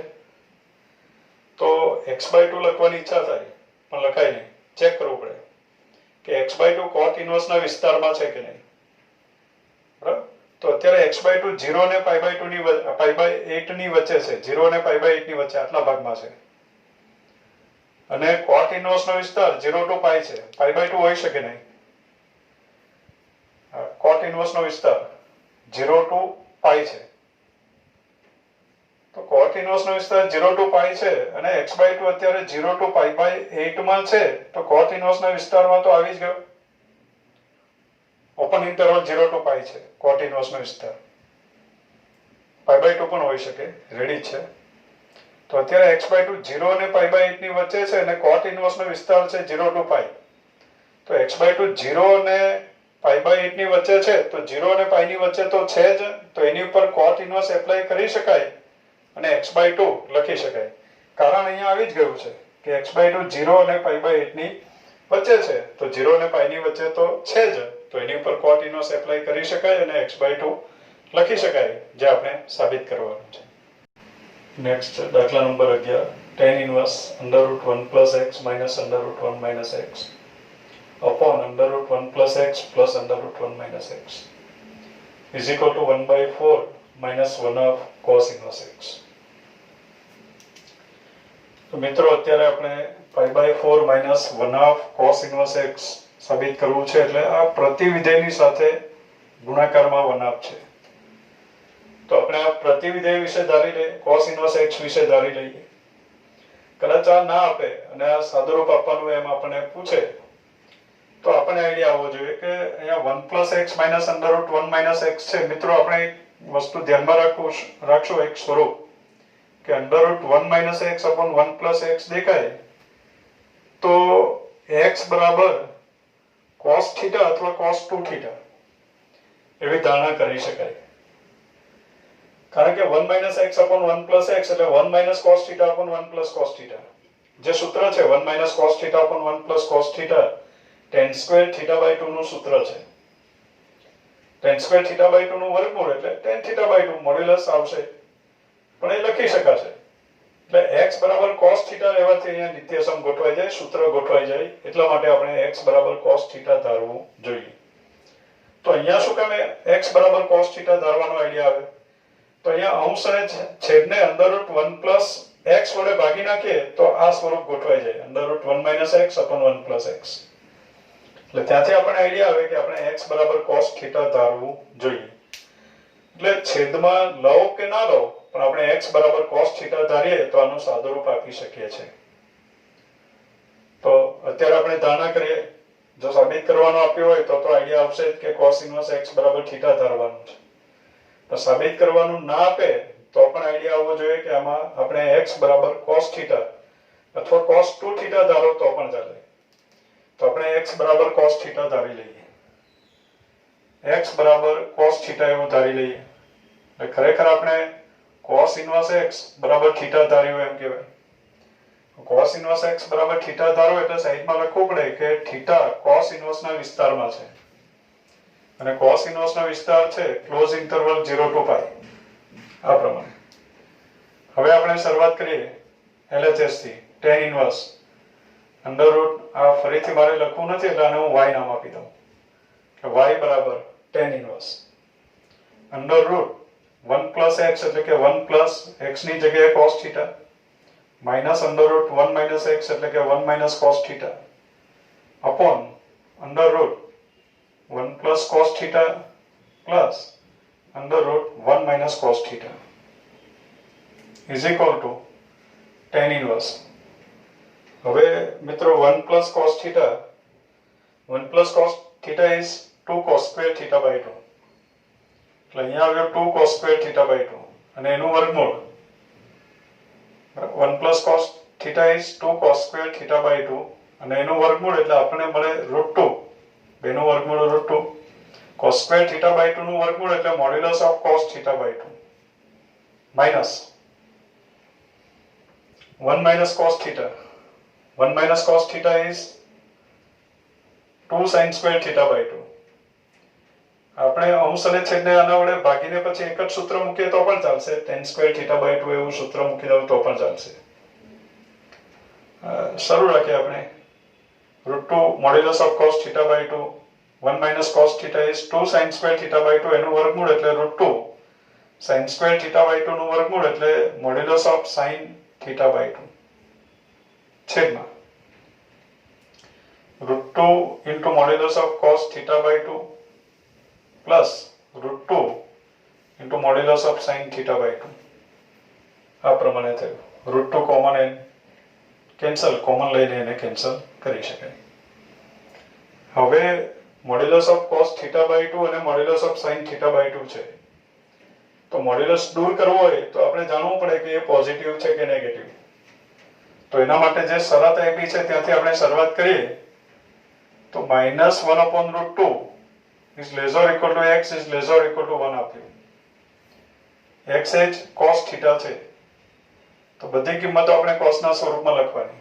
તો x/2 લખવાની ઈચ્છા થાય પણ લખાય નહીં. ચેક કરવું પડે કે x/2 cot ઇન્વર્સ ના વિસ્તારમાં છે કે નહીં. બરાબર? તો અત્યારે x/2 0 ને π/2 ની π/8 ની વચ્ચે છે. 0 ને π/8 ની વચ્ચે આટલા ભાગમાં છે. અને cot ઇન્વર્સ નો વિસ્તાર 0 to π છે. π/2 હોઈ શકે નહીં. cot ઇન્વર્સ નો વિસ્તાર 0 to π છે. તો cot ઇન્વર્સ નો વિસ્તાર 0 to π છે અને x/2 અત્યારે 0 to π/8 માં છે, તો cot ઇન્વર્સ ના વિસ્તારમાં તો આવી જ ગયો. ઓપન ઇન્ટરવલ 0 to π છે cot ઇન્વર્સ નો વિસ્તાર. π/2 પણ હોઈ શકે, રેડી છે. તો અત્યારે x/2 0 અને π/8 ની વચ્ચે છે અને cot ઇન્વર્સ નો વિસ્તાર છે 0 to π. તો x/2 0 અને π/8 ની વચ્ચે છે, તો 0 અને π ની વચ્ચે તો છે જ, તો એની ઉપર cot ઇન્વર્સ એપ્લાય કરી શકાય અને x/2 લખી શકાય. કારણ અહીંયા આવી જ ગયું છે કે x/2 0 અને π/8 ની વચ્ચે છે, તો 0 અને π ની વચ્ચે તો છે જ, તો એની ઉપર cot ઇન્વર્સ એપ્લાય કરી શકાય અને x/2 લખી શકાય, જે આપણે સાબિત કરવાનું છે. નેક્સ્ટ દાખલા number 11. tan inverse √1 + x - √1 - x upon √1 + x + √1 - x is equal to 1/4 - 1/2 cos inverse x. તો મિત્રો અત્યારે આપણે π/4 - 1/2 cos inverse x સાબિત કરવું છે, એટલે આ પ્રતિવિધેયની સાથે ગુણાકારમાં 1/2 છે. તો આપણે આ પ્રતિવિધેય વિશે ધારી લઈએ, cos inverse x વિશે ધારી લઈએ. કદાચ આ ના આપે અને આ સાદુરૂપ આપવાનું એમ આપણને પૂછે, તો આપણને આઈડિયા આવવો જોઈએ કે અહીંયા 1 + x - √1 - x છે. મિત્રો આપણે એક વસ્તુ ધ્યાનમાં રાખશું એક સ્વરૂપ કે √1 - x upon 1 + x દેખાય તો x બરાબર cos θ અથવા cos 2θ એવી ધારણા કરી શકાય. કારણ કે 1 - x upon 1 + x એટલે 1 - cos θ upon 1 + cos θ. જે સૂત્ર છે 1 - cos θ upon 1 + cos θ tan² θ/2 નું સૂત્ર છે. tan² θ/2 નું વર્ગમૂળ એટલે tan θ/2 મોડ્યુલસ આવશે, પણ એ લખી શકાશે. એટલે x બરાબર cos θ રહેવાથી અહીંયા નિત્યસમ ગોઠવાઈ જાય, સૂત્ર ગોઠવાઈ જાય, એટલા માટે આપણે x બરાબર cos θ ધારવું જોઈએ. તો અહીંયા શું કામ x બરાબર cos θ ધારવાનો આઈડિયા આવે? તો અહીંયા અંશ અને છેદને √1 + x વડે ભાગી નાખીએ તો આ સ્વરૂપ ગોઠવાઈ જાય, √1 - x upon 1 + x. એટલે ત્યાંથી આપણને આઈડિયા આવે કે આપણે x બરાબર cos θ ધારવું જોઈએ. એટલે છેદમાં લવ કે ના લવ, પણ આપણે x બરાબર cos θ ધારીએ તો આનું સાદુરૂપ આપી શકીએ છીએ. તો અત્યારે આપણે ધારણા કરીએ, જો સાબિત કરવાનું આપ્યું હોય તો આઈડિયા આવશે કે cos inverse x બરાબર θ ધારવાનું છે. તો સાબિત કરવાનું ના આપે તો પણ આઈડિયા આવવો જોઈએ કે આમાં આપણે x બરાબર cos θ અથવા cos 2θ ધારો તો પણ ચાલે. તો આપણે x બરાબર cos θ ધારી લઈએ. x બરાબર cos θ એવું ધારી લઈએ. એટલે ખરેખર આપણે cos inverse x બરાબર θ ધાર્યું એમ કહેવાય. cos inverse x બરાબર θ ધારો એટલે સાઈડમાં લખવું પડે કે θ cos inverse ના વિસ્તારમાં છે. અને cos inverse નો વિસ્તાર છે ક્લોઝ ઇન્ટરવલ 0 to π. આ પ્રમાણે હવે આપણે શરૂઆત કરીએ LHS થી. tan ઇન્વર્સ √ આ ફરીથી મારે લખવું નથી એટલે આને હું y નામ આપી દઉં કે y બરાબર tan ઇન્વર્સ √1 + x એટલે કે 1 + x ની જગ્યાએ cos θ -√1 - x એટલે કે 1 - cos θ upon √1 + cos θ +√1 - cos θ is equal to tan inverse. હવે મિત્રો 1 + cos θ 1 + cos θ is 2 cos² θ/2. એટલે અહીંયા આવ્યો 2 cos² θ/2 અને એનું વર્ગમૂળ 1 + cos θ is 2 cos² θ/2 અને એનું વર્ગમૂળ એટલે આપણને મળે √2. બેનું વર્ગમૂળ √2. cos² θ/2 નું વર્ગમૂળ એટલે modulus of cos θ/2 minus 1 - cos θ. 1 - cos θ is 2 sin² θ/2 આપણે અંશ અને છેદને આના વડે ભાગીને પછી એક જ સૂત્ર મૂકીએ તો પણ ચાલશે, tan સ્ક્વેર થીટા બાય 2 એવું સૂત્ર મૂકી દઉં તો પણ ચાલશે. શરૂ રાખીએ આપણે. √2 modulus of cos theta by 2 1 minus cos theta is 2 sin square theta by 2 એનું વર્ગમૂળ એટલે √2 sin square theta by 2 નું વર્ગમૂળ એટલે modulus of sin theta by 2 છેદમાં √2 into modulus of cos theta by 2 plus √2 into modulus of sin theta by 2 આ પ્રમાણે થયું. √2 કોમન એન કેન્સલ, કોમન લઈને એને કેન્સલ કરી શકાય. હવે modulus of cos theta by 2 અને modulus of sin theta by 2 છે. તો મોડ્યુલસ દૂર કરવો હોય તો આપણે જાણવું પડે કે એ પોઝિટિવ છે કે નેગેટિવ. તો એના માટે જે શરત આપી છે ત્યાંથી આપણે શરૂઆત કરીએ તો -1/√2 is less or equal to x is less or equal to 1 આપ્યું. x એ જ cos theta છે તો બધી કિંમતો આપણે cos ના સ્વરૂપમાં લખવાની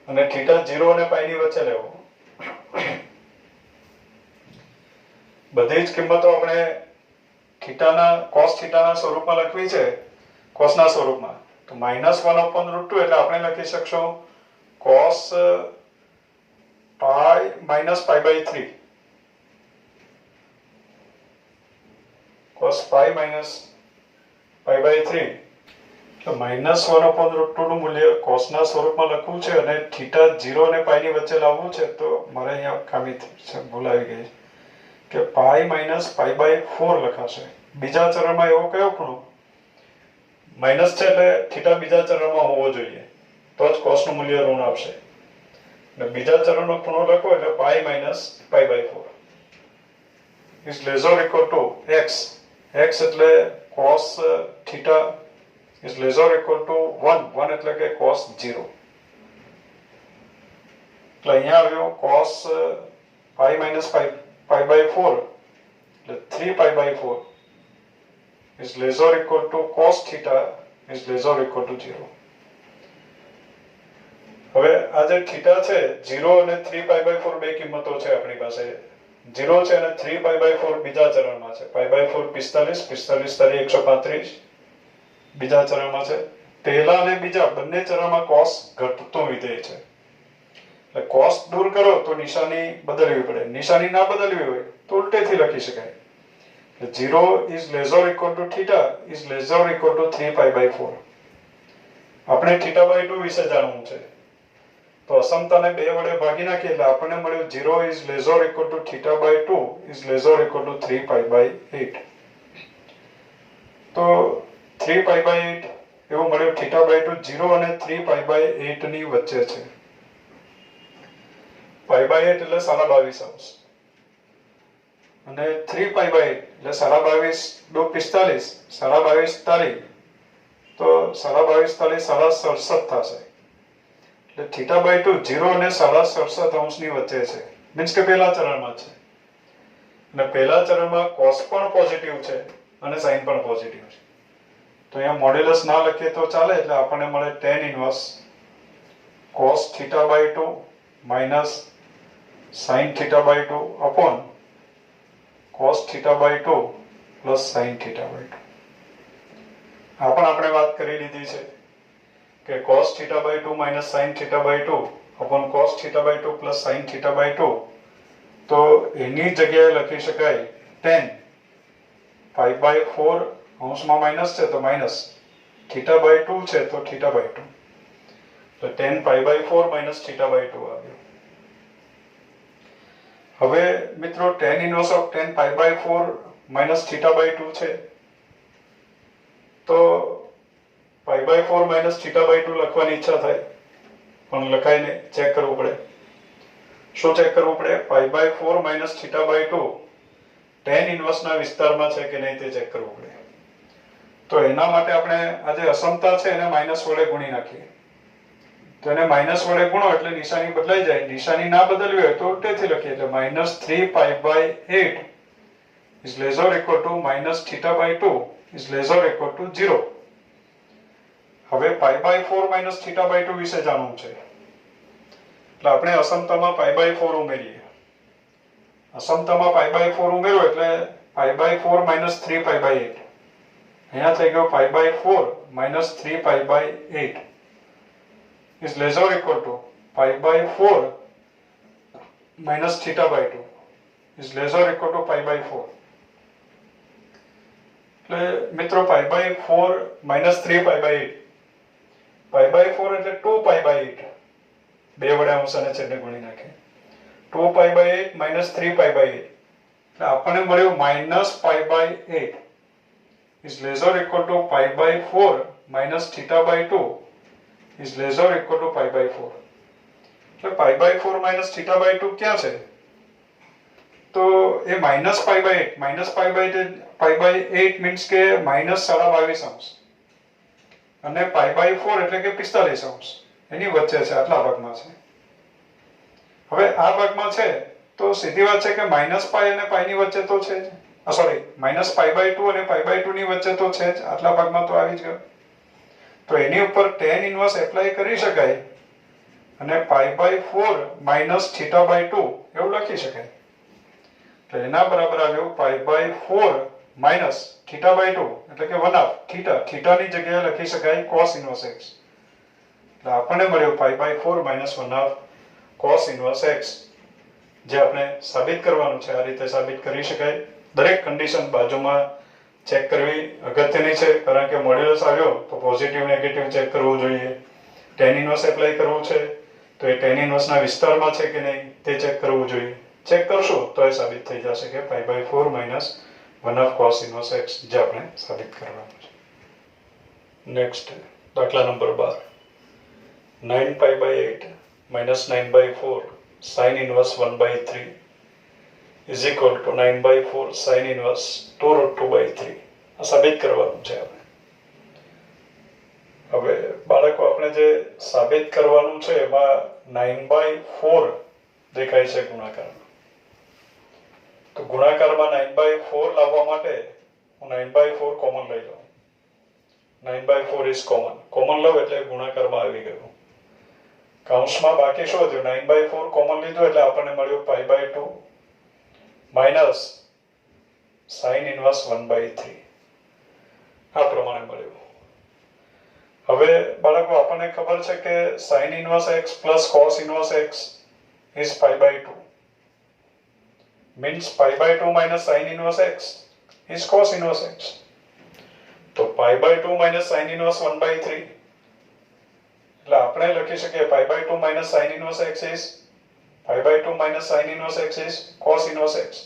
અને થીટા 0 અને પાઈ ની વચ્ચે લેવો. બધી જ કિંમતો આપણે cos theta ના સ્વરૂપમાં લખવી છે, cos ના સ્વરૂપમાં. તો -1/√2 એટલે આપણે લખી શકશું cos pi minus pi by 3 cos pi minus pi by 3 તો -1/√2 નું મૂલ્ય cos ના સ્વરૂપમાં લખવું છે અને થીટા 0 અને પાઈ ની વચ્ચે લાવવું છે. તો મારે અહીંયા ખામી છે, ભૂલ આવી ગઈ કે pi minus pi by 4 લખાશે. બીજા ચરણમાં એવો કયો ખૂણો માઈનસ છે એટલે થીટા બીજા ચરણમાં હોવો જોઈએ તો જ cos નું મૂલ્ય ઋણ આવશે. અને બીજા ચરણનો ખૂણો લખો એટલે pi minus pi by 4 is less or equal to x. x એટલે cos theta is less or equal to 1 એટલે કે cos 0. એટલે અહીંયા આવ્યો cos pi minus pi by 4 એટલે 3 pi by 4 is less or equal to cos theta is less or equal to 0. હવે આ જે થીટા છે 0 અને 3 pi by 4 બે કિંમતો છે આપણી પાસે. 0 છે અને 3 pi by 4 બીજા ચરણમાં છે. pi by 4 45 45 તારી 135 બીજા ચરણમાં છે. પહેલા અને બીજા બંને ચરણમાં cos ઘટતો વિધેય છે. એટલે cos દૂર કરો તો નિશાની બદલવી પડે. નિશાની ના બદલવી હોય તો ઉલટેથી લખી શકાય. 0 is less or equal to theta is less or equal to 3 pi by 4. આપણે theta by 2 વિશે જાણવું છે તો અસમતાને 2 વડે ભાગી નાખીએ એટલે આપણને મળ્યું 0 is less or equal to theta by 2 is less or equal to 3 pi by 8. તો 3 pi by 8 એવું મળ્યું. theta by 2 0 અને 3 pi by 8 ની વચ્ચે છે. pi by 8 એટલે 22.5 અને 3 pi by 8 એટલે 22.5 2 45 22 તારી તો 22 તારી 67 થશે. એટલે થીટા બાય 2 0 અને 67 અંશની વચ્ચે છે. મીન્સ કે પહેલા ચરણમાં છે અને પહેલા ચરણમાં cos પણ પોઝિટિવ છે અને sin પણ પોઝિટિવ છે. તો અહીંયા મોડ્યુલસ ના લખીએ તો ચાલે. એટલે આપણને મળે tan inverse cos theta by 2 minus sin theta by 2 upon cos theta by 2 plus sin theta by 2. આ પણ આપણે વાત કરી લીધી છે કે cos theta by 2 minus sin theta by 2 upon cos theta by 2 plus sin theta by 2 તો એની જગ્યાએ લખી શકાય tan pi by 4 અંશમાં માઈનસ છે તો માઈનસ theta by 2 છે તો theta by 2 તો tan pi by 4 minus theta by 2 આવ્યો. હવે મિત્રો tan inverse of tan pi by 4 minus theta by 2 છે તો pi by 4 minus theta by 2 લખવાની ઈચ્છા થાય પણ લખાય નહીં. ચેક કરવું પડે. શું ચેક કરવું પડે? pi by 4 minus theta by 2 tan inverse ના વિસ્તારમાં છે કે નહીં તે ચેક કરવું પડે. તો એના માટે આપણે આ જે અસમતા છે એને માઈનસ વડે ગુણી નાખીએ. તો એને માઈનસ વડે ગુણો એટલે નિશાની બદલાઈ જાય. નિશાની ના બદલવી હોય તો ઉલટેથી લખીએ એટલે -3 pi by 8 is less or equal to minus theta by 2 is less or equal to 0. હવે pi by 4 minus theta by 2 વિશે જાણવું છે એટલે આપણે અસમતામાં pi by 4 ઉમેરીએ અસમતામાં પાઈ બાય 4 ઉમેરો એટલે pi by 4 minus 3 pi by 8. અહીંયા થઈ ગયો pi by 4 minus 3 pi by 8 is less or equal to pi by 4 minus theta by 2 is less or equal to pi by 4. એટલે મિત્રો pi by 4 minus 3 pi by 8, pi by 4 એટલે 2 pi by 8, બે વડે અંશ અને છેદને ગુણી નાખે, 2 pi by 8 minus 3 pi by 8 એટલે આપણને મળ્યું minus pi by 8 is less or equal to pi by 4 minus theta by 2 is less or equal to pi by 4. એટલે pi by 4 minus theta by 2 ક્યાં છે? તો એ minus pi by 8, minus pi by 8 means કે minus 22.5 અંશ અને pi by 4 એટલે કે 45 અંશ એની વચ્ચે છે, આટલા ભાગમાં છે. હવે આ ભાગમાં છે તો સીધી વાત છે કે minus pi અને pi ની વચ્ચે તો છે જ, સોરી minus pi by 2 અને pi by 2 ની વચ્ચે તો છે જ, આટલા ભાગમાં તો આવી જ ગયો. તો એની ઉપર tan ઇન્વર્સ એપ્લાય કરી શકાય અને pi by 4 minus theta by 2 એવું લખી શકાય. તો એના બરાબર આવ્યું pi by 4 minus theta by 2 એટલે કે 1/2 થીટા, થીટાની જગ્યાએ લખી શકાય cos ઇન્વર્સ x. એટલે આપણને મળ્યું pi by 4 minus 1/2 cos inverse x, જે આપણે સાબિત કરવાનું છે. આ રીતે સાબિત કરી શકાય. દરેક કન્ડિશન બાજુમાં ચેક કરવી અગત્યની છે, કારણ કે મોડ્યુલસ આવ્યો તો પોઝિટિવ નેગેટિવ ચેક કરવું જોઈએ. tan ઇન્વર્સ એપ્લાય કરવું છે તો એ tan ઇન્વર્સના વિસ્તારમાં છે કે નહીં તે ચેક કરવું જોઈએ. ચેક કરશો તો એ સાબિત થઈ જશે કે pi by 4 minus 1/2 cos inverse x, જે આપણે સાબિત કરવાનું છે. નેક્સ્ટ દાખલા નંબર 12, 9 pi by 8 minus 9 by 4 sin inverse 1/3 is equal to 9 by 4 sin inverse 2 root 2 by 3. આ સાબિત કરવાનું છે આપણે. હવે બાળકો આપણે જે સાબિત કરવાનું છે એમાં 9 by 4 દેખાય છે ગુણાકારમાં. તો ગુણાકારમાં 9 by 4 લાવવા માટે હું 9 by 4 કોમન લઈ લઉં. 9 by 4 is common. કોમન લઉં એટલે ગુણાકારમાં આવી ગયું. કૌંસમાં બાકી શું હતું? 9 by 4 કોમન લીધું એટલે આપણને મળ્યું pi by 2 minus sine inverse 1/3. આ પ્રમાણે મળ્યું. હવે બાળકો આપણને ખબર છે કે sine inverse x plus cos inverse x is pi by 2 means pi by 2 minus sine inverse x is cos inverse x. તો pi by 2 minus sine inverse 1/3 એટલે આપણે લખી શકીએ pi by 2 minus sine inverse x is pi by 2 minus sin inverse x is cos inverse x.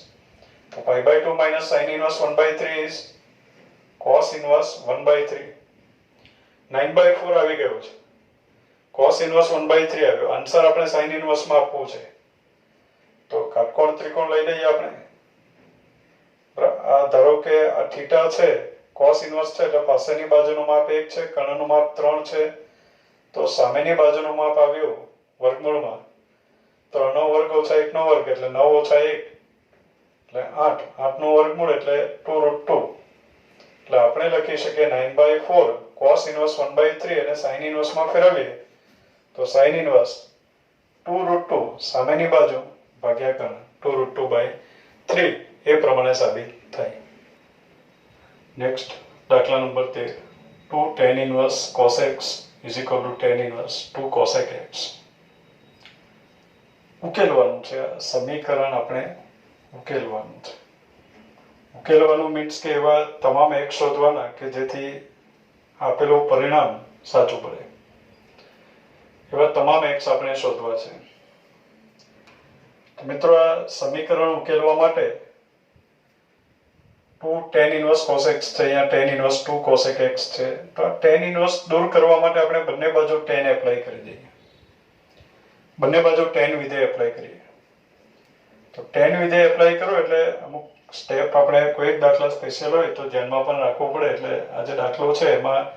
So pi by 2 minus sin inverse 1/3 is cos inverse 1/3. 9 by 4 આવી ગયો છે. cos inverse 1/3 આવ્યો. Answer આપણે sin inverse માં આપવું છે. તો કાટકોણ ત્રિકોણ લઈ લઈએ આપણે. આ ધારો કે આ થીટા છે, cos inverse છે એટલે પાસેની બાજુનું માપ 1 છે, કર્ણનું માપ 3 છે. તો સામેની બાજુનું માપ આવ્યું વર્ગમૂળમાં 3 નો વર્ગ ઓછા 1 નો વર્ગ એટલે 9 ઓછા 1 એટલે 8, 8 નું વર્ગમૂળ એટલે 2 root 2. એટલે આપણે લખી શકીએ 9 by 4 cos inverse 1/3 અને sin inverse માં ફેરવીએ તો sin inverse 2 root 2 સામેની બાજુ ભાગ્યા કર્ણ 2 root 2 by 3 એ પ્રમાણે સાબિત થાય. નેક્સ્ટ દાખલા number 13, 2 tan inverse cos x is equal to tan inverse 2 cosec x. ઉકેલવાનું છે સમીકરણ, આપણે ઉકેલવાનું છે. ઉકેલવાનું મીન્સ કે એવા તમામ x શોધવાના કે જેથી આપેલું પરિણામ સાચું પડે. એવા તમામ x આપણે શોધવા છે. તો મિત્રો આ સમીકરણ ઉકેલવા માટે 2 tan inverse cos x છે, અહીંયા tan inverse 2 cosec x છે. તો આ tan inverse દૂર કરવા માટે આપણે બંને બાજુ tan એપ્લાય કરી દઈએ. બંને બાજુ tan વિધેય એપ્લાય કરીએ. તો tan વિધેય એપ્લાય કરો એટલે અમુક સ્ટેપ આપણે કોઈ એક દાખલા સ્પેશિયલ હોય તો ધ્યાનમાં પણ રાખવું પડે. એટલે આ જે દાખલો છે એમાં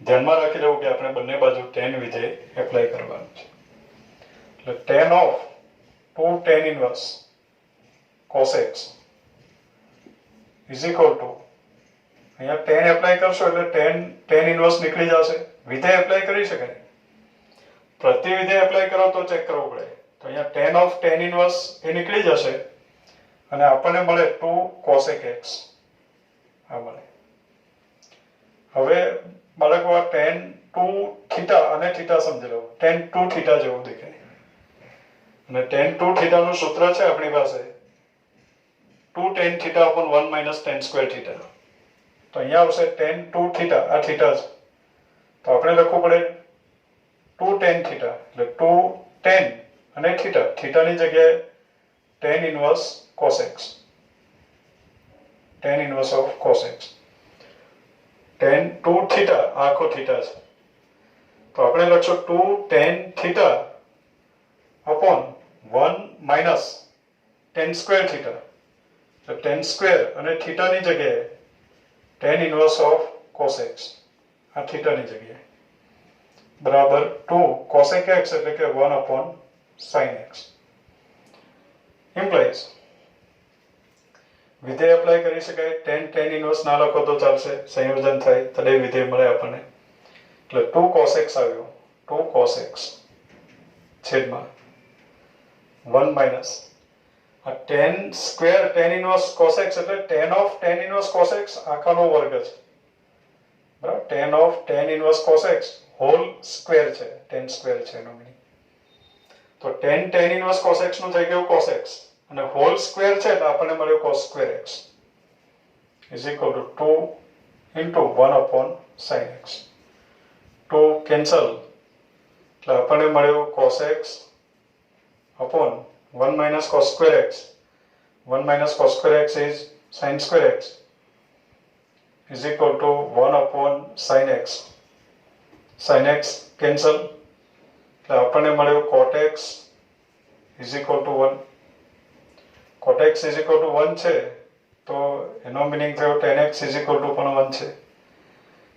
ધ્યાનમાં રાખી લેવું કે આપણે બંને બાજુ tan વિધેય એપ્લાય કરવાનું છે. એટલે tan of 2 tan inverse cos x is equal to, અહીંયા tan એપ્લાય કરશો એટલે tan inverse નીકળી જશે. વિધેય એપ્લાય કરી શકાય, પ્રતિ વિધેય એપ્લાય કરો તો ચેક કરવું પડે. તો અહીંયા tan of tan inverse એ નીકળી જશે અને આપણને મળે 2 cosec x આ મળે. હવે બાળકો આ tan 2 થીટા અને થીટા સમજી લો. tan 2 થીટા જેવું દેખાય અને tan 2 થીટાનું સૂત્ર છે આપણી પાસે 2 tan theta upon 1 minus tan square theta. તો અહીંયા આવશે tan 2 theta આ થીટા છે તો આપણે લખવું પડે 2 tan theta એટલે 2 tan અને થીટા થીટાની જગ્યાએ tan inverse cos x tan inverse of cos x tan 2 theta આખો થીટા છે તો આપણે લખશું 2 tan theta upon 1 minus tan square theta તો tan square અને થીટાની જગ્યાએ tan inverse of cos x આ થીટાની જગ્યાએ બરાબર 2 cosec x એટલે કે 1 upon sin x implies વિધેય એપ્લાય કરી શકાય tan inverse ના લખો તો ચાલશે સંયોજન થાય તડે વિધેય મળે આપણને એટલે 2 cos x આવ્યો 2 cos x છેદમાં 1 minus a tan square tan inverse cos x એટલે tan of tan inverse cos x આખાનો વર્ગ છે બરાબર tan of tan inverse cos x whole square છે tan સ્ક્વેર છે એનો મીનિંગ તો tan inverse cos x નું થઈ ગયું cos x અને હોલ સ્ક્વેર છે એટલે આપણને મળ્યો cos square x is equal to 2 into 1 upon sin x 2 cancel એટલે આપણને મળ્યો cos x upon 1 minus cos square x 1 minus cos square x is sin square x is equal to 1 upon sin x cancel એટલે આપણને મળ્યો cot x is equal to 1 cot x is equal to 1 છે તો એનો meaning થયો tan x is equal to પણ 1 છે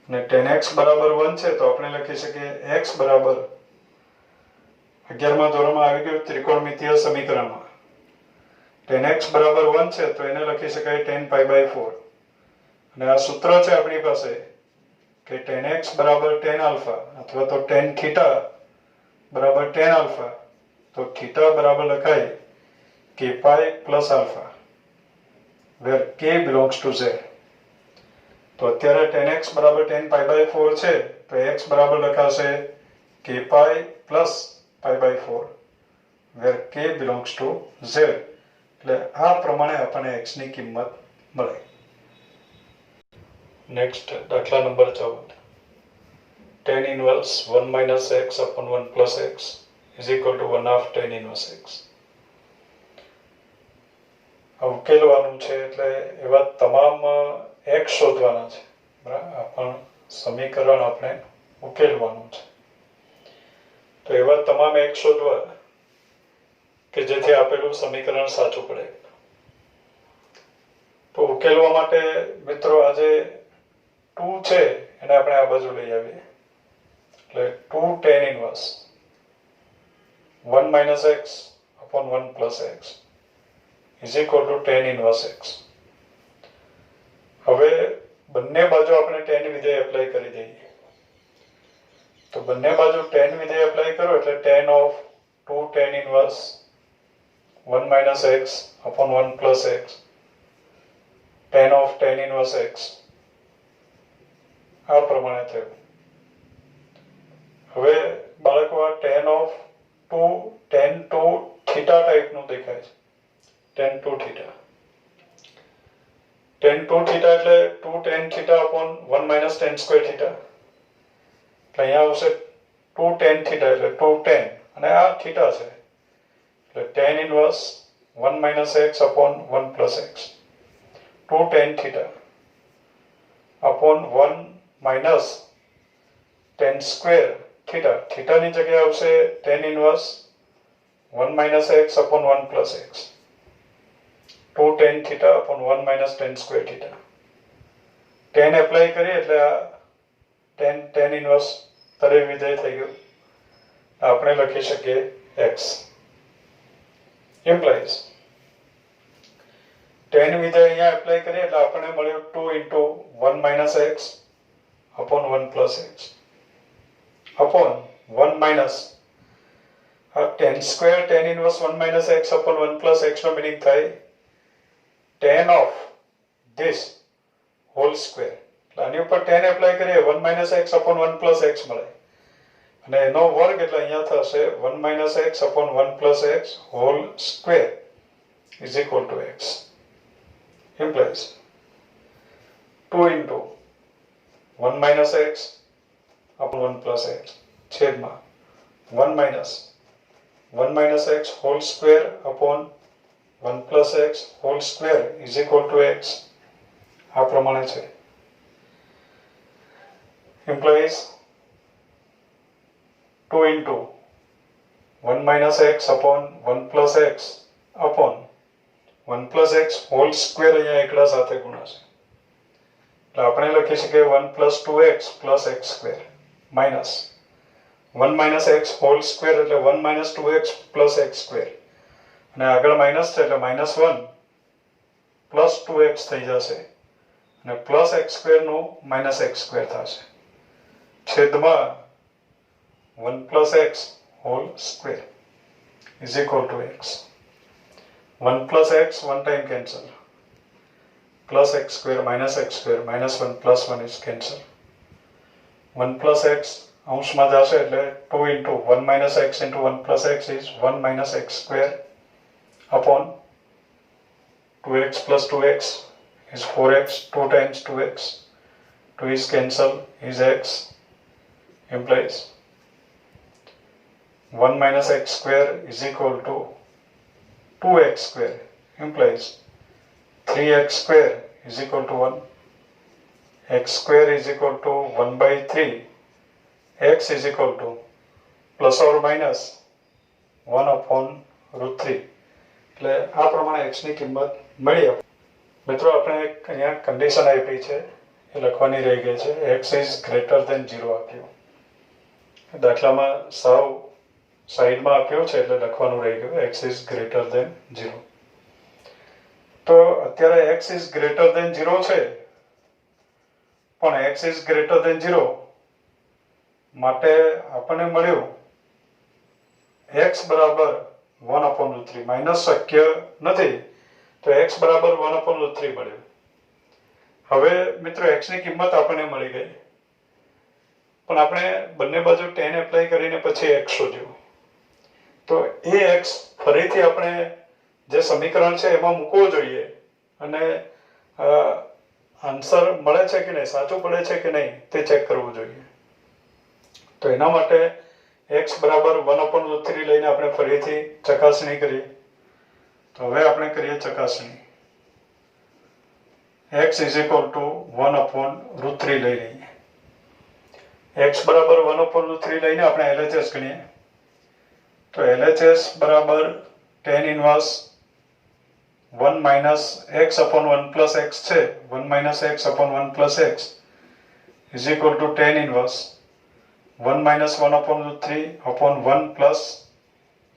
અને tan x બરાબર 1 છે તો આપણે લખી શકીએ x બરાબર 11મા ધોરણમાં આવી ગયું ત્રિકોણમિતીય સમીકરણમાં tan x બરાબર 1 છે તો એને લખી શકાય tan pi by 4 અને આ સૂત્ર છે આપણી પાસે કે tan x બરાબર tan alpha અથવા તો tan theta બરાબર tan alpha તો theta બરાબર લખાય k pi plus alpha where k belongs to z તો અત્યારે tan x બરાબર tan pi by 4 છે તો x બરાબર લખાશે k pi plus pi by 4 where k belongs to z એટલે આ પ્રમાણે આપણને x ની કિંમત મળે. નેક્સ્ટ દાખલા number 14 tan inverse 1 minus x upon 1 plus x is equal to 1 half tan inverse x. ઉકેલવાનું છે એટલે એવા તમામ x શોધવાના છે બરાબર આ પણ સમીકરણ આપણે ઉકેલવાનું છે તો એવા તમામ x શોધવા કે જેથી આપેલું સમીકરણ સાચું પડે તો ઉકેલવા માટે મિત્રો આજે 2 છે એને આપણે આ બાજુ લઈ આવીએ એટલે 2 tan inverse 1 minus x upon 1 plus x is equal to tan inverse x. હવે બંને બાજુ આપણે tan વિધેય એપ્લાય કરી દઈએ તો બંને બાજુ tan વિધેય એપ્લાય કરો એટલે tan of 2 tan inverse 1 minus x upon 1 plus x tan of tan inverse x આ પ્રમાણે થયું. હવે બાળકો આ tan of 2 tan 2 theta ટાઈપનું દેખાય છે tan 2 theta tan 2 theta એટલે 2 tan theta upon 1 minus tan square theta એટલે અહીંયા આવશે 2 tan theta એટલે 2 tan અને આ theta છે એટલે tan inverse 1 minus x upon 1 plus x 2 tan theta upon 1 minus tan square theta theta ની જગ્યાએ આવશે tan inverse 1 minus x upon 1 plus x 2 tan theta upon 1 minus tan square theta tan apply કરીએ એટલે આ tan inverse તરે વિધેય થઈ ગયું આપણે લખી શકીએ x implies tan વિધેય અહીંયા એપ્લાય કરીએ એટલે આપણને મળ્યું 2 into 1 minus x upon 1 plus x upon 1 minus tan square tan inverse 1 minus x upon 1 plus x નો મીનિંગ થાય tan of this whole square. એટલે આની ઉપર tan એપ્લાય કરીએ 1 minus x upon 1 plus x મળે અને એનો વર્ગ એટલે અહીંયા થશે 1 minus x upon 1 plus x whole square is equal to x. Implies 2 into 1 minus x upon 1 plus x છેદમાં 1 minus x whole square upon 1 plus x whole square is equal to x. આ પ્રમાણે છે. Implies 2 into 1 minus x upon 1 plus x upon 1 plus x whole square અહીંયા એકડા સાથે ગુણાશે. એટલે આપણે લખી શકીએ 1 plus 2x plus x square minus 1 minus x whole square એટલે 1 minus 2x plus x square અને આગળ માઇનસ છે એટલે -1 plus 2x થઈ જશે અને plus x square નું -x square થશે છેદમાં 1 plus x whole square is equal to x. 1 plus x one time cancel plus x square minus -1 plus 1 is cancel. 1 plus x અંશમાં જશે એટલે 2 into 1 minus x into 1 plus x is 1 minus x square upon 2x plus 2x is 4x, 2 times 2x, 2 is cancel is x, implies 1 minus x square is equal to 2x square, implies 3x square is equal to 1, x square is equal to 1 by 3, x is equal to plus or minus 1 upon root 3. એટલે આ પ્રમાણે x ની કિંમત મળી. મિત્રો આપણે અહીંયા condition આપી છે એ લખવાની રહી ગઈ છે. x is greater than 0 આપ્યું. દાખલામાં સાવ સાઈડમાં આપ્યું છે એટલે લખવાનું રહી ગયું x is greater than 0. તો અત્યારે x is greater than 0 છે પણ x is greater than 0 માટે આપણને મળ્યું x બરાબર 1 upon root 3 માઇનસ શક્ય નથી તો x બરાબર 1 upon root 3 મળ્યું. હવે મિત્રો x ની કિંમત આપણને મળી ગઈ પણ આપણે બંને બાજુ tan એપ્લાય કરીને પછી x શોધ્યું તો એ x ફરીથી આપણે જે સમીકરણ છે એમાં મૂકવો જોઈએ અને આન્સર મળે છે કે નહીં, સાચું પડે છે કે નહીં તે ચેક કરવું જોઈએ. તો એના માટે x બરાબર 1 upon root 3 લઈને આપણે ફરીથી ચકાસણી કરીએ. તો હવે આપણે કરીએ ચકાસણી. x is equal to 1 upon root 3 લઈ લઈએ. x બરાબર 1 upon root 3 લઈને આપણે LHS ગણીએ. તો LHS બરાબર tan inverse 1 minus x upon 1 plus x છે. 1 minus x upon 1 plus x is equal to tan inverse 1 minus 1 upon root 3 upon 1 plus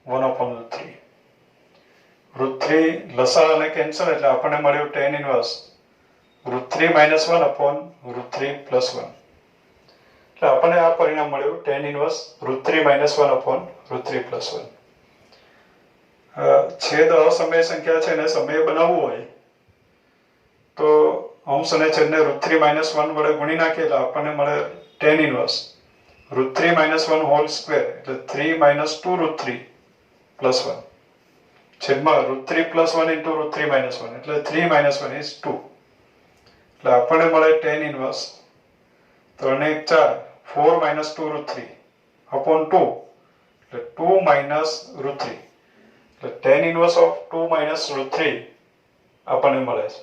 1 upon root 3. root 3 લસા અને કેન્સલ એટલે આપણને મળ્યું tan inverse root 3 minus 1 upon root 3 plus 1. એટલે આપણને આ પરિણામ મળ્યું tan inverse root 3 minus 1 upon root 3 plus 1. છેદ અસમય સંખ્યા છે અને સમય બનાવવું હોય તો અંશ અને છેદને root 3 minus 1 વડે ગુણી નાખીએ એટલે આપણને મળે tan inverse root 3 minus 1 whole square એટલે 3 minus 2 root 3 plus 1 છેદમાં root 3 plus 1 into root 3 minus 1 એટલે 3 minus 1 is 2 એટલે આપણને મળે tan inverse 3 ને 4 4 minus 2 root 3 upon 2 એટલે 2 minus root 3 એટલે tan inverse of 2 minus root 3 આપણને મળે છે.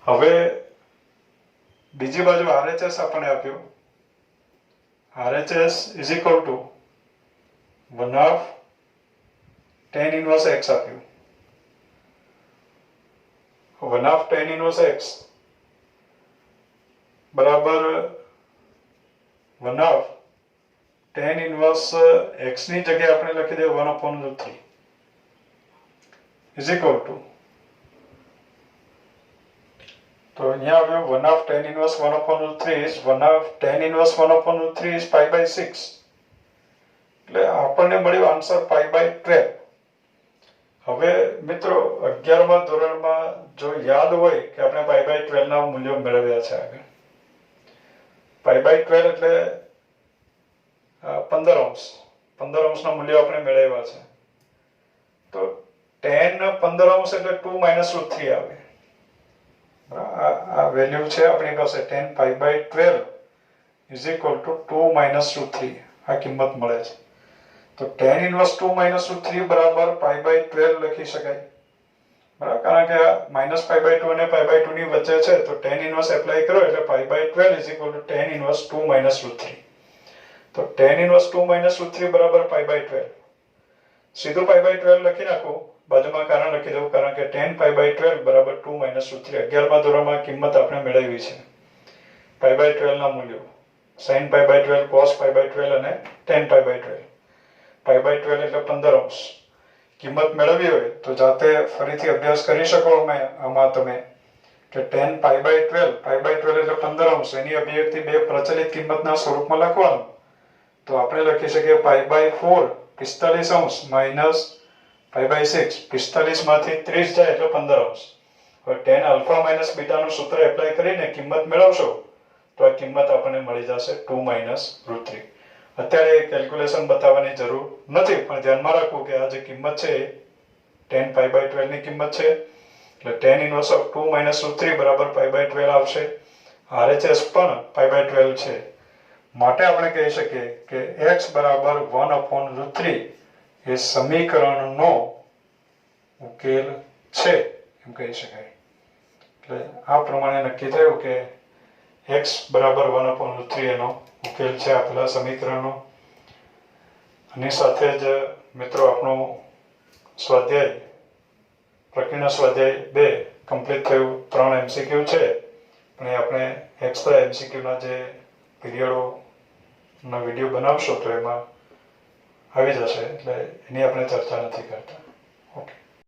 હવે બીજી બાજુ RHS આપણને આપ્યું. RHS is equal to 1 half tan inverse x આપ્યું. 1 half tan inverse x બરાબર 1 half tan inverse x ની જગ્યાએ આપણે લખી દઈએ 1 upon root 3 is equal to તો અહીંયા આવ્યું 1 half tan inverse 1 upon root 3 is 1 half tan inverse 1 upon root 3 is pi by 6 એટલે આપણને મળ્યું આન્સર pi by 12. હવે મિત્રો 11મા ધોરણમાં જો યાદ હોય કે આપણે π/12 ના મૂલ્યો મેળવ્યા છે આગળ. π/12 એટલે 15 અંશ. 15 અંશના મૂલ્યો આપણે મેળવ્યા છે. તો tan 15 અંશ એટલે 2 - √3 આવે. આ વેલ્યુ છે આપણી પાસે tan π/12 = 2 - √3. આ કિંમત મળે છે. તો tan ઇન્વર્સ 2 - √3 બરાબર π/12 લખી શકાય. બરાબર, કારણ કે -π/2 અને π/2 ની વચ્ચે છે, તો tan ઇન્વર્સ એપ્લાય કરો એટલે π/12 tan ઇન્વર્સ 2 - √3. તો tan ઇન્વર્સ 2 - √3 બરાબર π/12. સીધું π/12 લખી નાખો, બાજુમાં કારણ લખી દઉં, કારણ કે tan π/12 બરાબર 2 - √3. 11મા ધોરણમાં કિંમત આપણે મેળવી છે π/12 ના મૂલ્યો, sin π/12, cos π/12 અને tan π/12. π/12 એટલે 15 અંશ. કિંમત મેળવવી હોય તો જાતે ફરીથી અભ્યાસ કરી શકો આમાં તમે કે tan π/12 એટલે 15 અંશ, એની અભિવ્યક્તિ બે પ્રચલિત કિંમતના સ્વરૂપમાં લખવાનું. તો આપણે લખી શકીએ π/4 45 અંશ માઇનસ π/6 45 માંથી 30 જાય એટલે 15 અંશ. હવે tan આલ્ફા માઇનસ બીટા નું સૂત્ર એપ્લાય કરીને કિંમત મેળવશો તો આ કિંમત આપણને મળી જશે 2 - √3. અત્યારે કેલ્ક્યુલેશન બતાવવાની જરૂર નથી, પણ ધ્યાનમાં રાખવું કે આ જે કિંમત છે એ tan π/12 ની કિંમત છે. એટલે tan ઇન્વર્સ ઓફ 2 - √3 બરાબર π/12 આવશે. RHS પણ π/12 છે. માટે આપણે કહી શકીએ કે x બરાબર 1/√3 એ સમીકરણનો ઉકેલ છે એમ કહી શકાય. એટલે આ પ્રમાણે નક્કી થયું કે x બરાબર 1/√3 એનો ઉકેલ છે આપેલા સમીકરણનો. આની સાથે જ મિત્રો આપણો સ્વાધ્યાય પ્રકરણ સ્વાધ્યાય 2 કમ્પ્લીટ થયું. 3 MCQ છે, પણ એ આપણે એક્સ્ટ્રા MCQ ના જે પીરિયડોનો વિડીયો બનાવશો તો એમાં આવી જશે, એટલે એની આપણે ચર્ચા નથી કરતા.